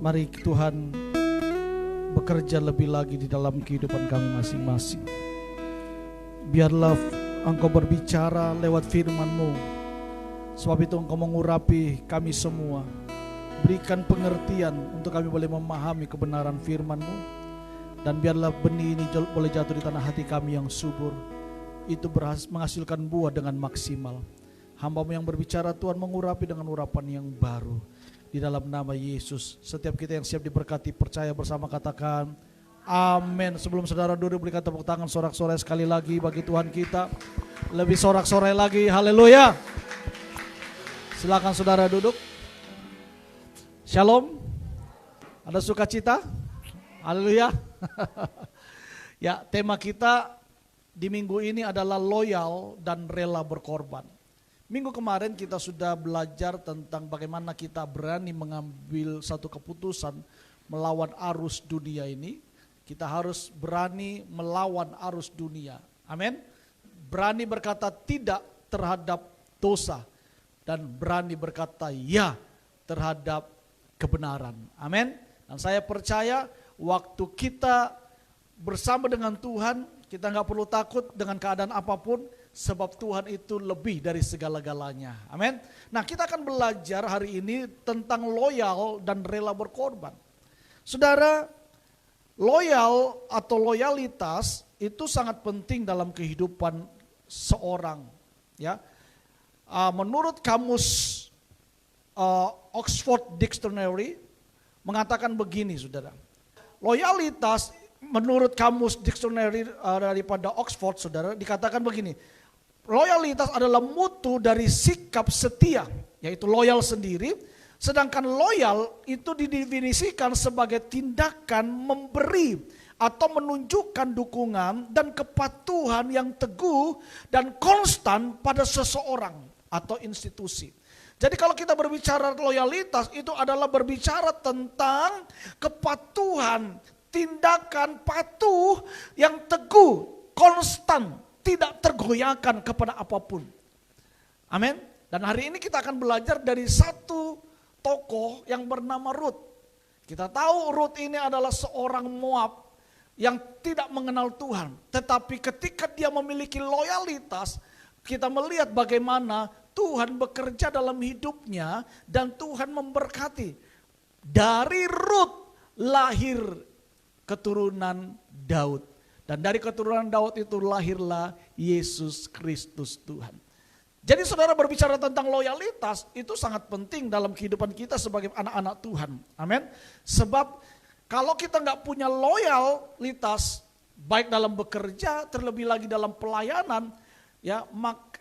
Mari Tuhan bekerja lebih lagi di dalam kehidupan kami masing-masing. Biarlah Engkau berbicara lewat firman-Mu, sebab itu Engkau mengurapi kami semua. Berikan pengertian untuk kami boleh memahami kebenaran firman-Mu, dan biarlah benih ini boleh jatuh di tanah hati kami yang subur, itu menghasilkan buah dengan maksimal. Hamba-Mu yang berbicara Tuhan mengurapi dengan urapan yang baru. di dalam nama Yesus. Setiap kita yang siap diberkati, percaya bersama katakan amin. Sebelum saudara duduk, berikan tepuk tangan sorak-sorai sekali lagi bagi Tuhan kita. Lebih sorak-sorai lagi, haleluya. Silakan saudara duduk. Shalom. Ada sukacita? Haleluya. Ya, tema kita di minggu ini adalah loyal dan rela berkorban. Minggu kemarin kita sudah belajar tentang bagaimana kita berani mengambil satu keputusan melawan arus dunia ini. Kita harus berani melawan arus dunia. Amin. Berani berkata tidak terhadap dosa dan berani berkata ya terhadap kebenaran. Amin. Dan saya percaya waktu kita bersama dengan Tuhan, kita nggak perlu takut dengan keadaan apapun, sebab Tuhan itu lebih dari segala-galanya. Amin. Nah, kita akan belajar hari ini tentang loyal dan rela berkorban. Saudara, loyal atau loyalitas itu sangat penting dalam kehidupan seorang. Ya, menurut kamus Oxford Dictionary mengatakan begini, saudara. Loyalitas menurut kamus dictionary daripada Oxford, saudara, dikatakan begini. Loyalitas adalah mutu dari sikap setia, yaitu loyal sendiri. Sedangkan loyal itu didefinisikan sebagai tindakan memberi atau menunjukkan dukungan dan kepatuhan yang teguh dan konstan pada seseorang atau institusi. Jadi kalau kita berbicara loyalitas, itu adalah berbicara tentang kepatuhan, tindakan patuh yang teguh, konstan, tidak tergoyahkan kepada apapun. Amin. Dan hari ini kita akan belajar dari satu tokoh yang bernama Rut. Kita tahu Rut ini adalah seorang Moab yang tidak mengenal Tuhan. Tetapi ketika dia memiliki loyalitas, kita melihat bagaimana Tuhan bekerja dalam hidupnya dan Tuhan memberkati. Dari Rut lahir keturunan Daud. Dan dari keturunan Daud itu lahirlah Yesus Kristus Tuhan. Jadi saudara, berbicara tentang loyalitas itu sangat penting dalam kehidupan kita sebagai anak-anak Tuhan. Amin. Sebab kalau kita nggak punya loyalitas, baik dalam bekerja, terlebih lagi dalam pelayanan, ya,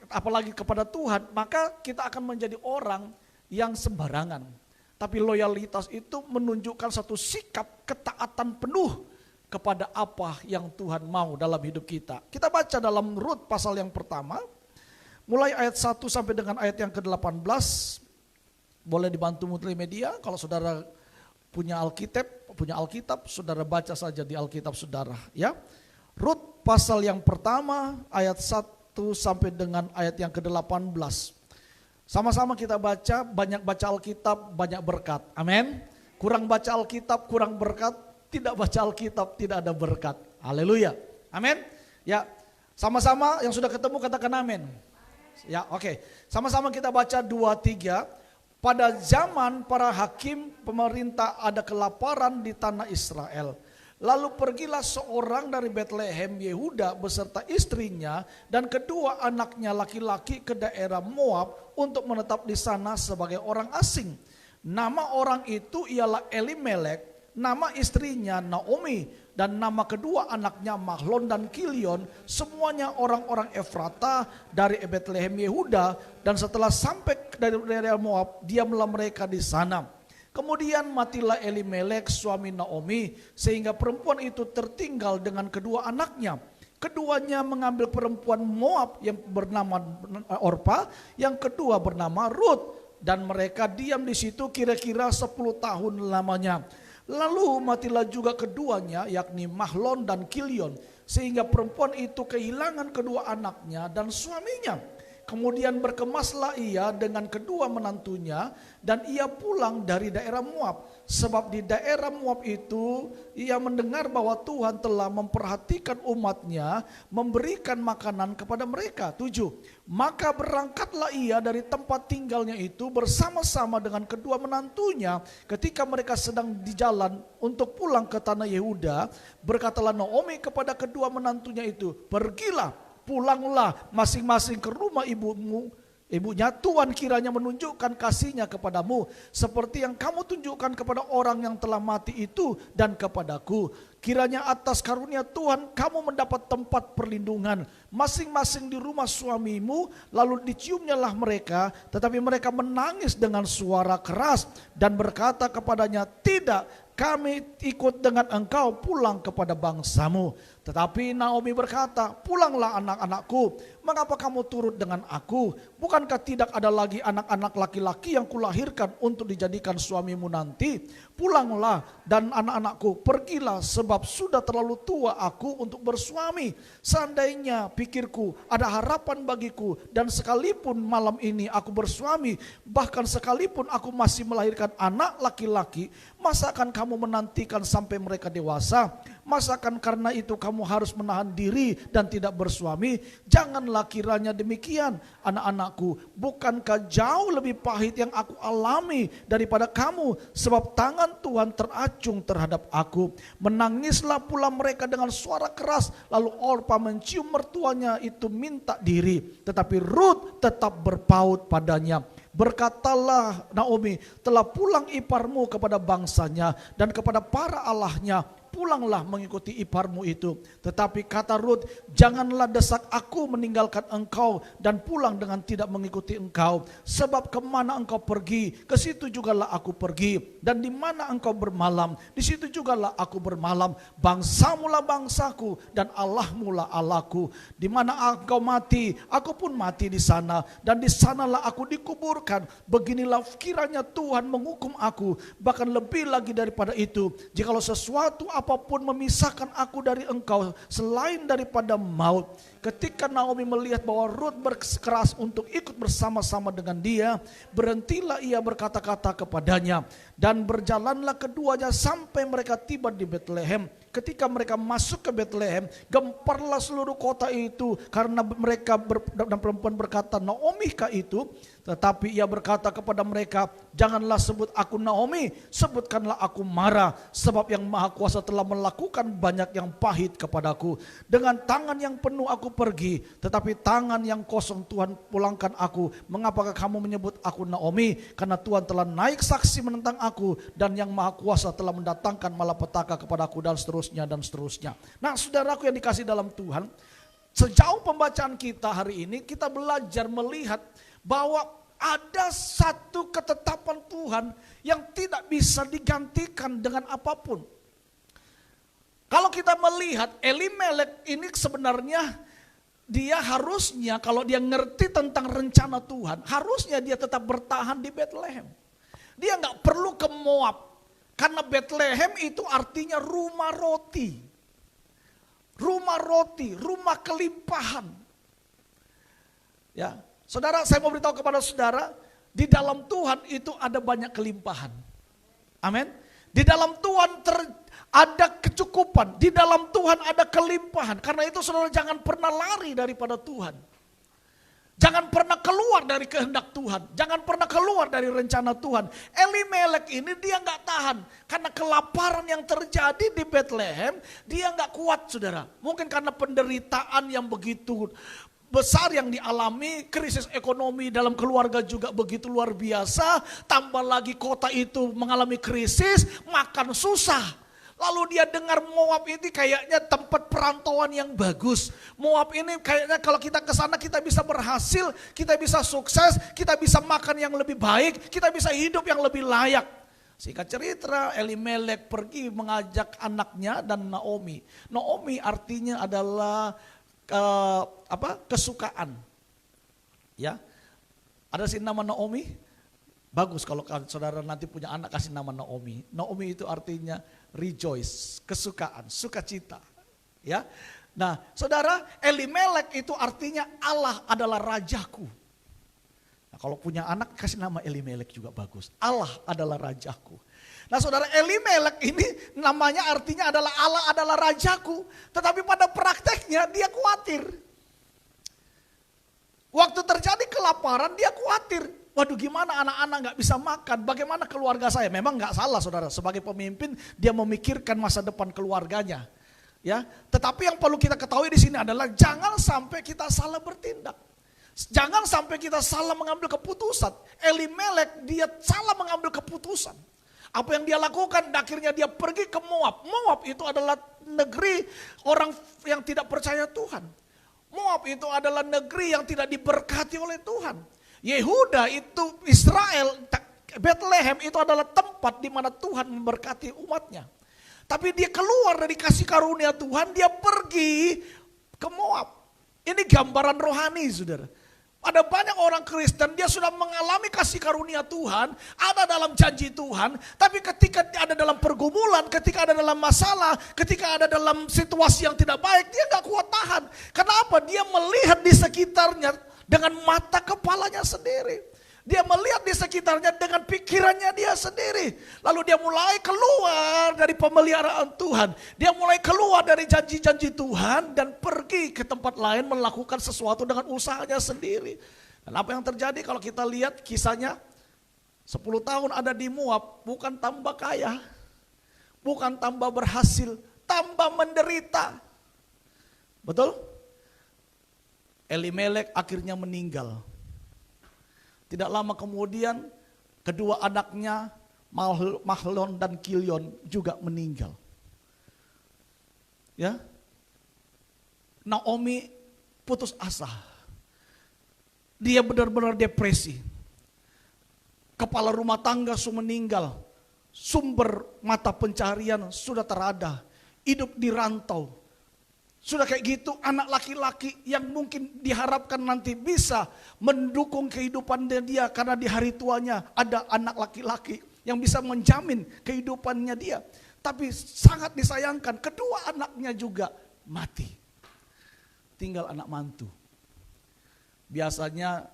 apalagi kepada Tuhan, maka kita akan menjadi orang yang sembarangan. Tapi loyalitas itu menunjukkan satu sikap ketaatan penuh kepada apa yang Tuhan mau dalam hidup kita. Kita baca dalam Rut pasal yang pertama, mulai ayat 1 sampai dengan ayat yang ke-18. Boleh dibantu multimedia, kalau saudara punya Alkitab, saudara baca saja di Alkitab saudara. Ya, Rut pasal yang pertama, ayat 1 sampai dengan ayat yang ke-18. Sama-sama kita baca, banyak baca Alkitab, banyak berkat. Amin. Kurang baca Alkitab, kurang berkat. Tidak baca Alkitab, tidak ada berkat. Haleluya. Amin. Ya, sama-sama yang sudah ketemu katakan amin. Ya, oke. Sama-sama kita baca 2-3. Pada zaman para hakim pemerintah ada kelaparan di tanah Israel. Lalu pergilah seorang dari Betlehem Yehuda beserta istrinya dan kedua anaknya laki-laki ke daerah Moab untuk menetap di sana sebagai orang asing. Nama orang itu ialah Elimelek. Nama istrinya Naomi dan nama kedua anaknya Mahlon dan Kilion, semuanya orang-orang Efrata dari Betlehem Yehuda, dan setelah sampai dari daerah Moab, diamlah mereka di sana. Kemudian matilah Elimelek suami Naomi, sehingga perempuan itu tertinggal dengan kedua anaknya. Keduanya mengambil perempuan Moab yang bernama Orpa, yang kedua bernama Rut, dan mereka diam di situ kira-kira 10 tahun lamanya. Lalu matilah juga keduanya, yakni Mahlon dan Kilion, sehingga perempuan itu kehilangan kedua anaknya dan suaminya. Kemudian berkemaslah ia dengan kedua menantunya dan ia pulang dari daerah Moab. Sebab di daerah Moab itu ia mendengar bahwa Tuhan telah memperhatikan umatnya, memberikan makanan kepada mereka. 7. Maka berangkatlah ia dari tempat tinggalnya itu bersama-sama dengan kedua menantunya. Ketika mereka sedang di jalan untuk pulang ke tanah Yehuda, berkatalah Naomi kepada kedua menantunya itu, pergilah, pulanglah masing-masing ke rumah ibumu, Ibunya, Tuhan kiranya menunjukkan kasih-Nya kepadamu seperti yang kamu tunjukkan kepada orang yang telah mati itu dan kepadaku. Kiranya atas karunia Tuhan kamu mendapat tempat perlindungan masing-masing di rumah suamimu. Lalu diciumnyalah mereka, tetapi mereka menangis dengan suara keras dan berkata kepadanya, tidak, kami ikut dengan engkau pulang kepada bangsamu. Tetapi Naomi berkata, pulanglah anak-anakku, mengapa kamu turut dengan aku? Bukankah tidak ada lagi anak-anak laki-laki yang kulahirkan untuk dijadikan suamimu nanti? Pulanglah dan anak-anakku, pergilah sebab sudah terlalu tua aku untuk bersuami. Seandainya pikirku ada harapan bagiku dan sekalipun malam ini aku bersuami, bahkan sekalipun aku masih melahirkan anak laki-laki, masakan kamu menantikan sampai mereka dewasa? Masakan karena itu kamu harus menahan diri dan tidak bersuami? Janganlah kiranya demikian, anak-anakku. Bukankah jauh lebih pahit yang aku alami daripada kamu? Sebab tangan Tuhan teracung terhadap aku. Menangislah pula mereka dengan suara keras. Lalu Orpa mencium mertuanya itu minta diri. Tetapi Rut tetap berpaut padanya. Berkatalah Naomi, telah pulang iparmu kepada bangsanya dan kepada para allahnya. Pulanglah mengikuti iparmu itu. Tetapi kata Rut, janganlah desak aku meninggalkan engkau dan pulang dengan tidak mengikuti engkau. Sebab kemana engkau pergi, ke situ jugalah aku pergi. Dan di mana engkau bermalam, di situ jugalah aku bermalam. Bangsamulah bangsaku dan Allahmulah Allahku. Di mana engkau mati, aku pun mati di sana. Dan di sanalah aku dikuburkan. Beginilah kiranya Tuhan menghukum aku. Bahkan lebih lagi daripada itu, jikalau sesuatu apapun memisahkan aku dari engkau selain daripada maut. Ketika Naomi melihat bahwa Rut berkeras untuk ikut bersama-sama dengan dia, berhentilah ia berkata-kata kepadanya. Dan berjalanlah keduanya sampai mereka tiba di Betlehem. Ketika mereka masuk ke Betlehem, gemparlah seluruh kota itu karena mereka dan perempuan berkata, Naomi-kah itu? Tetapi ia berkata kepada mereka, janganlah sebut aku Naomi, sebutkanlah aku Mara, sebab yang Maha Kuasa telah melakukan banyak yang pahit kepadaku. Dengan tangan yang penuh aku pergi, tetapi tangan yang kosong Tuhan pulangkan aku. Mengapakah kamu menyebut aku Naomi? Karena Tuhan telah naik saksi menentang aku, dan yang Maha Kuasa telah mendatangkan malapetaka kepadaku, dan seterusnya dan seterusnya. Nah, saudaraku yang dikasih dalam Tuhan, sejauh pembacaan kita hari ini, kita belajar melihat bahwa ada satu ketetapan Tuhan yang tidak bisa digantikan dengan apapun. Kalau kita melihat Elimelek ini sebenarnya dia harusnya, kalau dia ngerti tentang rencana Tuhan, harusnya dia tetap bertahan di Betlehem. Dia nggak perlu ke Moab, karena Betlehem itu artinya rumah roti. Rumah roti, rumah kelimpahan. Ya, saudara, saya mau beritahu kepada saudara, di dalam Tuhan itu ada banyak kelimpahan. Amin. Di dalam Tuhan ada kecukupan, di dalam Tuhan ada kelimpahan. Karena itu saudara jangan pernah lari daripada Tuhan. Jangan pernah keluar dari kehendak Tuhan. Jangan pernah keluar dari rencana Tuhan. Elimelek ini dia nggak tahan. Karena kelaparan yang terjadi di Betlehem, dia nggak kuat saudara. Mungkin karena penderitaan yang begitu besar yang dialami, krisis ekonomi dalam keluarga juga begitu luar biasa. Tambah lagi kota itu mengalami krisis, makan susah. Lalu dia dengar Moab ini kayaknya tempat perantauan yang bagus. Moab ini kayaknya kalau kita ke sana kita bisa berhasil, kita bisa sukses, kita bisa makan yang lebih baik, kita bisa hidup yang lebih layak. Singkat cerita, Elimelek pergi mengajak anaknya dan Naomi. Naomi artinya adalah kesukaan. Ya. Ada sih nama Naomi? Bagus kalau saudara nanti punya anak kasih nama Naomi. Naomi itu artinya rejoice, kesukaan, sukacita. Ya. Nah, saudara, Elimelek itu artinya Allah adalah rajaku. Nah, kalau punya anak kasih nama Elimelek juga bagus. Allah adalah rajaku. Nah, saudara, Elimelek ini namanya artinya adalah Allah adalah rajaku. Tetapi pada prakteknya dia khawatir. Waktu terjadi kelaparan dia khawatir. Waduh, gimana anak-anak gak bisa makan, bagaimana keluarga saya? Memang gak salah saudara, sebagai pemimpin dia memikirkan masa depan keluarganya. Ya, tetapi yang perlu kita ketahui di sini adalah jangan sampai kita salah bertindak. Jangan sampai kita salah mengambil keputusan. Elimelek dia salah mengambil keputusan. Apa yang dia lakukan, akhirnya dia pergi ke Moab. Moab itu adalah negeri orang yang tidak percaya Tuhan. Moab itu adalah negeri yang tidak diberkati oleh Tuhan. Yehuda itu, Israel, Bethlehem itu adalah tempat di mana Tuhan memberkati umatnya. Tapi dia keluar dari kasih karunia Tuhan, dia pergi ke Moab. Ini gambaran rohani, saudara. Ada banyak orang Kristen, dia sudah mengalami kasih karunia Tuhan, ada dalam janji Tuhan, tapi ketika ada dalam pergumulan, ketika ada dalam masalah, ketika ada dalam situasi yang tidak baik, dia gak kuat tahan. Kenapa? Dia melihat di sekitarnya dengan mata kepalanya sendiri. Dia melihat di sekitarnya dengan pikirannya dia sendiri. Lalu dia mulai keluar dari pemeliharaan Tuhan. Dia mulai keluar dari janji-janji Tuhan dan pergi ke tempat lain melakukan sesuatu dengan usahanya sendiri. Dan apa yang terjadi kalau kita lihat kisahnya, 10 tahun ada di Moab, bukan tambah kaya, bukan tambah berhasil, tambah menderita. Betul? Elimelek akhirnya meninggal. Tidak lama kemudian kedua anaknya Mahlon dan Kilion juga meninggal. Ya, Naomi putus asa. Dia benar-benar depresi. Kepala rumah tangga sudah meninggal. Sumber mata pencarian sudah terada. Hidup di rantau. Sudah kayak gitu, anak laki-laki yang mungkin diharapkan nanti bisa mendukung kehidupan dia karena di hari tuanya ada anak laki-laki yang bisa menjamin kehidupannya dia. Tapi sangat disayangkan, kedua anaknya juga mati. Tinggal anak mantu. Biasanya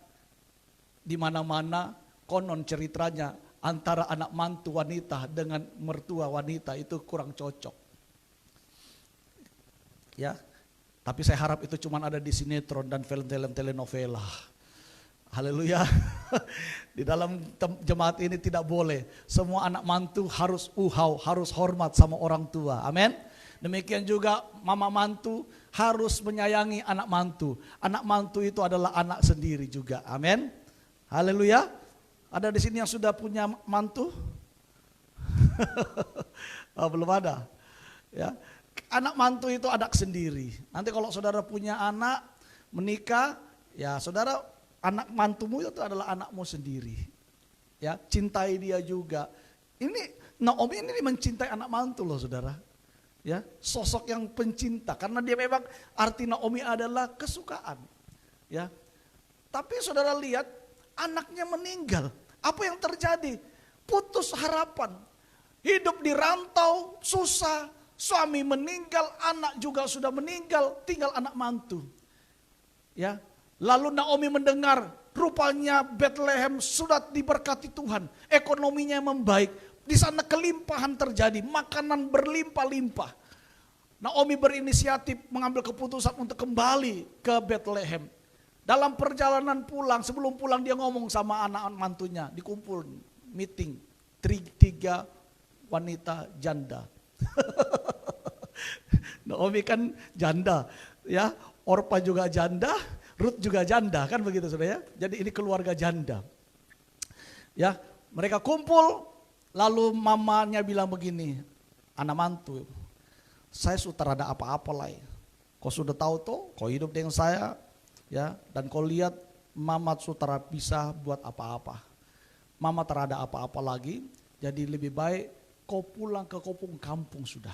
di mana-mana konon ceritanya antara anak mantu wanita dengan mertua wanita itu kurang cocok. Ya, tapi saya harap itu cuma ada di sinetron dan film-film telenovela. Haleluya. Di dalam jemaat ini tidak boleh. Semua anak mantu harus harus hormat sama orang tua. Amin. Demikian juga mama mantu harus menyayangi anak mantu. Anak mantu itu adalah anak sendiri juga. Amin. Haleluya. Ada di sini yang sudah punya mantu? Oh, belum ada. Ya. Anak mantu itu anak sendiri. Nanti kalau saudara punya anak menikah, ya saudara anak mantumu itu adalah anakmu sendiri. Ya, cintai dia juga. Ini Naomi ini mencintai anak mantu loh saudara. Ya, sosok yang pencinta karena dia memang arti Naomi adalah kesukaan. Ya. Tapi saudara lihat anaknya meninggal. Apa yang terjadi? Putus harapan. Hidup di rantau, susah. Suami meninggal, anak juga sudah meninggal, tinggal anak mantu. Ya, lalu Naomi mendengar rupanya Bethlehem sudah diberkati Tuhan, ekonominya membaik, di sana kelimpahan terjadi, makanan berlimpah-limpah. Naomi berinisiatif mengambil keputusan untuk kembali ke Bethlehem. Dalam perjalanan pulang, sebelum pulang dia ngomong sama anak-anak mantunya, dikumpul meeting, 3 wanita janda. Naomi kan janda, ya, Orpa juga janda, Ruth juga janda, kan begitu saudara ya. Jadi ini keluarga janda. Ya, mereka kumpul, lalu mamanya bilang begini, anak mantu, saya sudah ada apa-apa lah. Kau sudah tahu tuh, kau hidup dengan saya, ya, dan kau lihat mama sudah bisa buat apa-apa. Mama terada apa-apa lagi, jadi lebih baik kau pulang ke kampung sudah.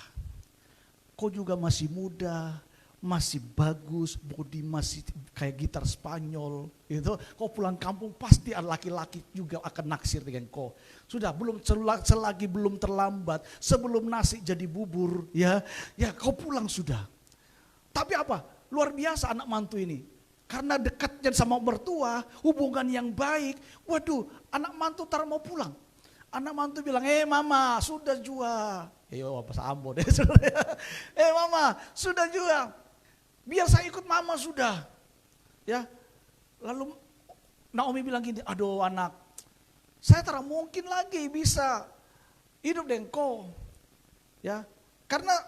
Kau juga masih muda, masih bagus, body masih kayak gitar Spanyol, gitu. Kau pulang kampung pasti ada laki-laki juga akan naksir dengan kau. Sudah selagi belum terlambat, sebelum nasi jadi bubur, ya kau pulang sudah. Tapi apa? Luar biasa anak mantu ini. Karena dekatnya sama mertua, hubungan yang baik. Waduh, anak mantu tar mau pulang. Anak mantu bilang, mama sudah jual. Bahasa Ambon deh. Mama sudah jual. Biar saya ikut mama sudah. Ya. Lalu Naomi bilang gini, aduh anak, saya tak mungkin lagi bisa hidup dengan kau. Ya. Karena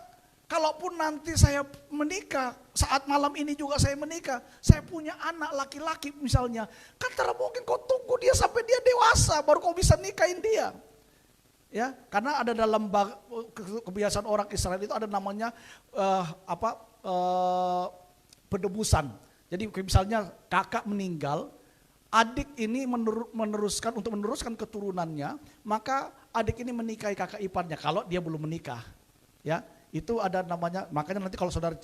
Kalaupun nanti saya menikah, saat malam ini juga saya menikah, saya punya anak laki-laki misalnya, kan mungkin kau tunggu dia sampai dia dewasa baru kau bisa nikahin dia. Ya, karena ada dalam kebiasaan orang Israel itu ada namanya penebusan. Jadi misalnya kakak meninggal, adik ini untuk meneruskan keturunannya, maka adik ini menikahi kakak iparnya kalau dia belum menikah. Ya, itu ada namanya, makanya nanti kalau saudara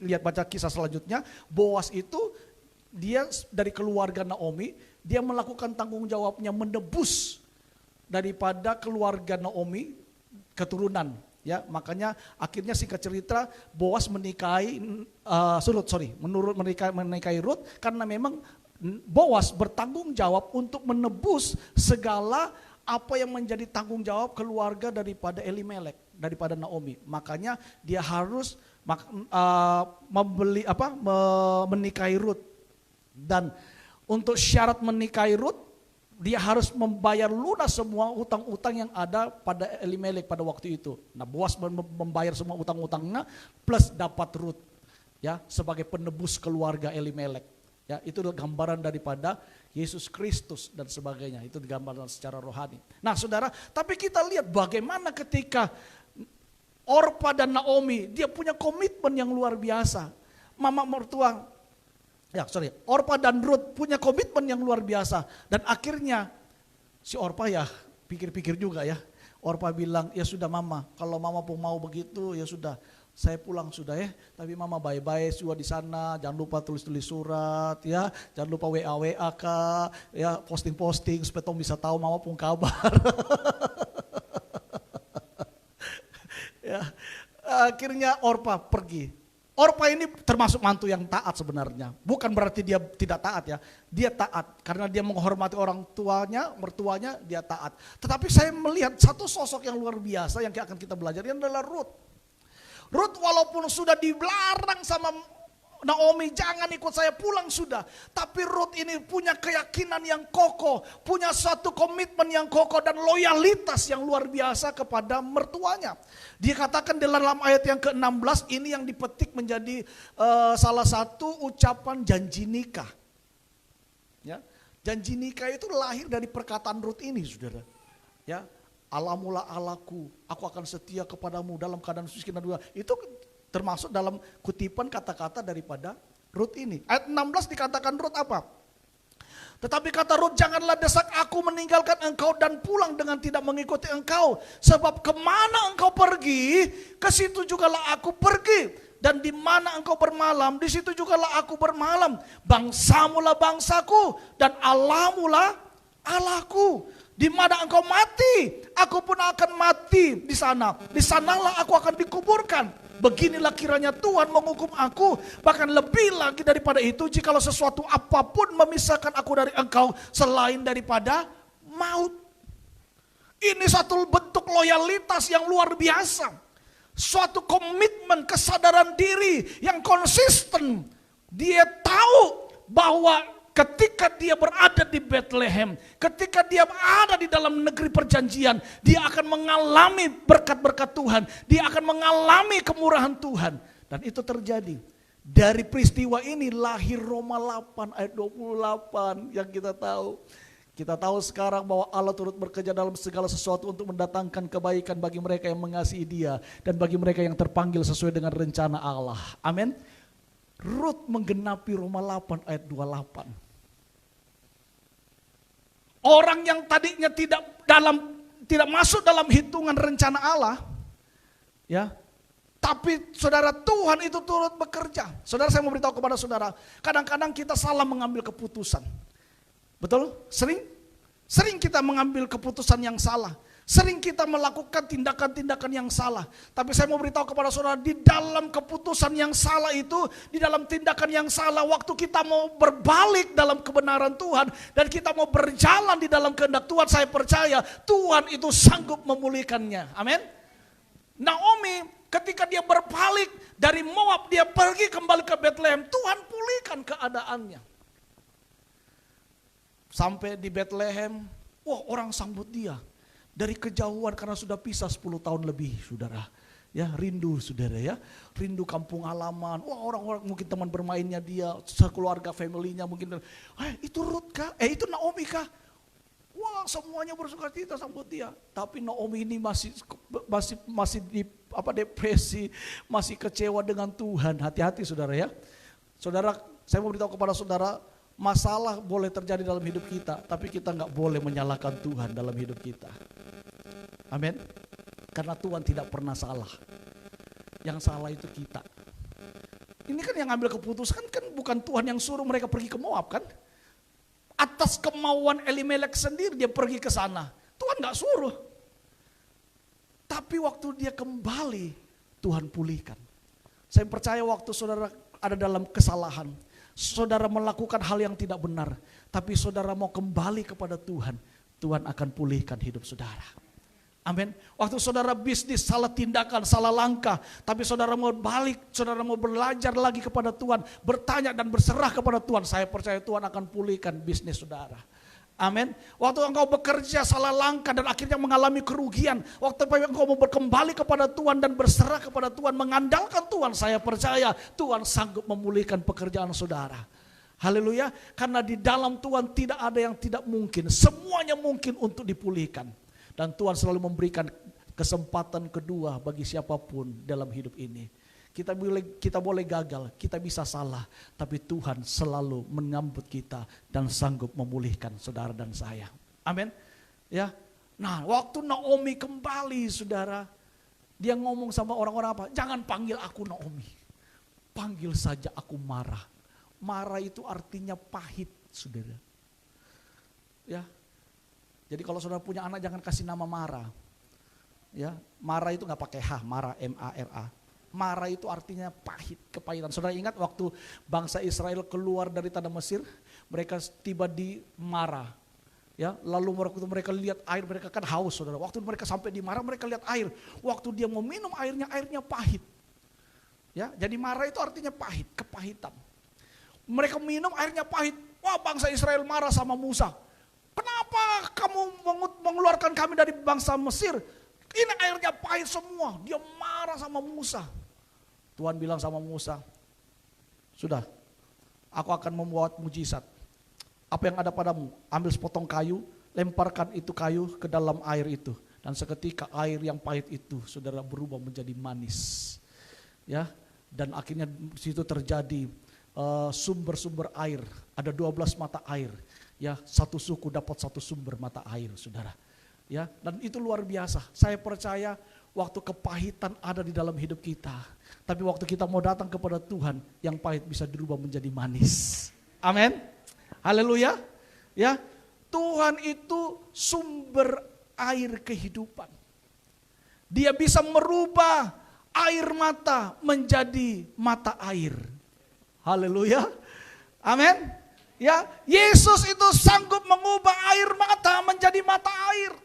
lihat baca kisah selanjutnya, Boas itu dia dari keluarga Naomi, dia melakukan tanggung jawabnya menebus daripada keluarga Naomi keturunan. Ya, makanya akhirnya singkat cerita Boas menikahi menikahi Rut karena memang Boas bertanggung jawab untuk menebus segala apa yang menjadi tanggung jawab keluarga daripada Elimelek, daripada Naomi. Makanya dia harus menikahi Rut. Dan untuk syarat menikahi Rut, dia harus membayar lunas semua utang-utang yang ada pada Elimelek pada waktu itu. Nah, Boas membayar semua utang-utangnya plus dapat Rut, ya, sebagai penebus keluarga Elimelek. Ya, itu gambaran daripada Yesus Kristus dan sebagainya. Itu digambarkan secara rohani. Nah, saudara, tapi kita lihat bagaimana ketika Orpa dan Naomi, dia punya komitmen yang luar biasa. Orpa dan Rut punya komitmen yang luar biasa. Dan akhirnya si Orpa ya pikir-pikir juga ya. Orpa bilang, ya sudah mama, kalau mama pun mau begitu ya sudah. Saya pulang sudah ya, tapi mama bye-bye juga di sana, jangan lupa tulis-tulis surat ya, jangan lupa WA kak, ya posting-posting supaya Tom bisa tahu mama pun kabar. Ya, akhirnya Orpa pergi. Orpa ini termasuk mantu yang taat sebenarnya, bukan berarti dia tidak taat ya, dia taat karena dia menghormati orang tuanya, mertuanya dia taat. Tetapi saya melihat satu sosok yang luar biasa yang akan kita belajar, yang adalah Rut. Rut walaupun sudah dilarang sama Naomi, jangan ikut saya pulang sudah. Tapi Rut ini punya keyakinan yang kokoh, punya suatu komitmen yang kokoh dan loyalitas yang luar biasa kepada mertuanya. Dia katakan dalam ayat yang ke-16 ini yang dipetik menjadi salah satu ucapan janji nikah. Ya, janji nikah itu lahir dari perkataan Rut ini, saudara. Ya. Alamulah Allahku, aku akan setia kepadamu dalam keadaan miskin dan duka. Itu termasuk dalam kutipan kata-kata daripada Rut ini. Ayat 16 dikatakan Rut apa? Tetapi kata Rut, janganlah desak aku meninggalkan engkau dan pulang dengan tidak mengikuti engkau. Sebab kemana engkau pergi, ke situ jugalah aku pergi. Dan di mana engkau bermalam, di situ jugalah aku bermalam. Bangsamulah bangsaku dan Allahmulah Allahku. Di mana engkau mati, aku pun akan mati di sana. Di sanalah aku akan dikuburkan. Beginilah kiranya Tuhan menghukum aku. Bahkan lebih lagi daripada itu, jikalau sesuatu apapun memisahkan aku dari engkau selain daripada maut. Ini satu bentuk loyalitas yang luar biasa. Suatu komitmen, kesadaran diri yang konsisten. Dia tahu bahwa ketika dia berada di Bethlehem, ketika dia ada di dalam negeri perjanjian, dia akan mengalami berkat-berkat Tuhan, dia akan mengalami kemurahan Tuhan. Dan itu terjadi. Dari peristiwa ini lahir Roma 8 ayat 28 yang kita tahu. Kita tahu sekarang bahwa Allah turut bekerja dalam segala sesuatu untuk mendatangkan kebaikan bagi mereka yang mengasihi Dia dan bagi mereka yang terpanggil sesuai dengan rencana Allah. Amin. Rut menggenapi Roma 8 ayat 28. Orang yang tadinya tidak masuk dalam hitungan rencana Allah, ya. Tapi saudara, Tuhan itu turut bekerja. Saudara, saya mau beritahu kepada saudara, kadang-kadang kita salah mengambil keputusan. Betul? Sering kita mengambil keputusan yang salah. Sering kita melakukan tindakan-tindakan yang salah. Tapi saya mau beritahu kepada saudara, di dalam keputusan yang salah itu, di dalam tindakan yang salah, waktu kita mau berbalik dalam kebenaran Tuhan, dan kita mau berjalan di dalam kehendak Tuhan, saya percaya Tuhan itu sanggup memulihkannya. Amin. Naomi ketika dia berbalik dari Moab, dia pergi kembali ke Bethlehem, Tuhan pulihkan keadaannya. Sampai di Bethlehem, wah, orang sambut dia. Dari kejauhan karena sudah pisah 10 tahun lebih, saudara. Ya, rindu saudara ya, rindu kampung halaman. Wah, orang-orang mungkin teman bermainnya dia, sekeluarga familynya mungkin, itu Ruth kah? Itu Naomi kah? Wah, semuanya bersuka cita sambut dia. Tapi Naomi ini masih depresi, masih kecewa dengan Tuhan. Hati-hati saudara ya. Saudara, saya mau beritahu kepada saudara, masalah boleh terjadi dalam hidup kita, tapi kita nggak boleh menyalahkan Tuhan dalam hidup kita. Amin. Karena Tuhan tidak pernah salah. Yang salah itu kita. Ini kan yang ambil keputusan kan bukan Tuhan yang suruh mereka pergi ke Moab kan. Atas kemauan Elimelek sendiri dia pergi ke sana. Tuhan gak suruh. Tapi waktu dia kembali, Tuhan pulihkan. Saya percaya waktu saudara ada dalam kesalahan, saudara melakukan hal yang tidak benar, tapi saudara mau kembali kepada Tuhan, Tuhan akan pulihkan hidup saudara. Amin. Waktu saudara bisnis salah tindakan, salah langkah, tapi saudara mau balik, saudara mau belajar lagi kepada Tuhan, bertanya dan berserah kepada Tuhan, saya percaya Tuhan akan pulihkan bisnis saudara. Amin. Waktu engkau bekerja salah langkah dan akhirnya mengalami kerugian, waktu engkau mau kembali kepada Tuhan dan berserah kepada Tuhan, mengandalkan Tuhan, saya percaya Tuhan sanggup memulihkan pekerjaan saudara. Haleluya. Karena di dalam Tuhan tidak ada yang tidak mungkin, semuanya mungkin untuk dipulihkan. Dan Tuhan selalu memberikan kesempatan kedua bagi siapapun dalam hidup ini. Kita boleh gagal, kita bisa salah, tapi Tuhan selalu menyambut kita dan sanggup memulihkan saudara dan saya. Amin. Ya. Nah, waktu Naomi kembali saudara, dia ngomong sama orang-orang apa? Jangan panggil aku Naomi. Panggil saja aku Mara. Mara itu artinya pahit, saudara. Ya. Jadi kalau saudara punya anak jangan kasih nama Mara. Ya, Mara itu nggak pakai H, Mara, M-A-R-A. Mara itu artinya pahit, kepahitan. Saudara ingat waktu bangsa Israel keluar dari tanah Mesir, mereka tiba di Mara. Ya, lalu waktu mereka lihat air, mereka kan haus, saudara. Waktu mereka sampai di Mara, mereka lihat air. Waktu dia mau minum airnya pahit. Ya, jadi Mara itu artinya pahit, kepahitan. Mereka minum airnya pahit. Wah, bangsa Israel marah sama Musa. Kenapa kamu mengeluarkan kami dari bangsa Mesir? Ini airnya pahit semua. Dia marah sama Musa. Tuhan bilang sama Musa, sudah, aku akan membuat mujizat. Apa yang ada padamu? Ambil sepotong kayu, lemparkan itu kayu ke dalam air itu. Dan seketika air yang pahit itu, saudara, berubah menjadi manis. Ya, dan akhirnya di situ terjadi sumber-sumber air. Ada 12 mata air. Ya, satu suku dapat satu sumber mata air, saudara. Ya, dan itu luar biasa. Saya percaya waktu kepahitan ada di dalam hidup kita, tapi waktu kita mau datang kepada Tuhan, yang pahit bisa dirubah menjadi manis. Amin. Haleluya. Ya, Tuhan itu sumber air kehidupan. Dia bisa merubah air mata menjadi mata air. Haleluya. Amin. Ya, Yesus itu sanggup mengubah air mata menjadi mata air.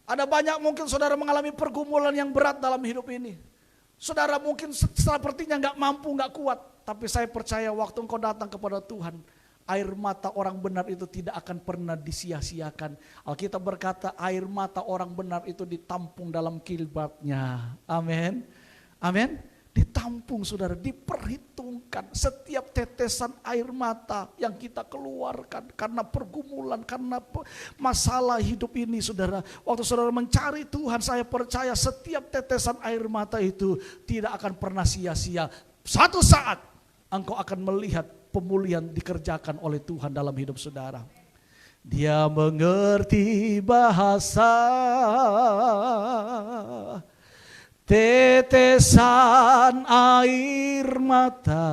Ada banyak mungkin saudara mengalami pergumulan yang berat dalam hidup ini. Saudara mungkin sepertinya gak mampu, gak kuat. Tapi saya percaya waktu engkau datang kepada Tuhan, air mata orang benar itu tidak akan pernah disia-siakan. Alkitab berkata air mata orang benar itu ditampung dalam kilbatnya. Amin. Amin. Ditampung saudara, diperhitungkan setiap tetesan air mata yang kita keluarkan karena pergumulan, karena masalah hidup ini saudara. Waktu saudara mencari Tuhan, saya percaya setiap tetesan air mata itu tidak akan pernah sia-sia. Satu saat engkau akan melihat pemulihan dikerjakan oleh Tuhan dalam hidup saudara. Dia mengerti bahasa tetesan air mata,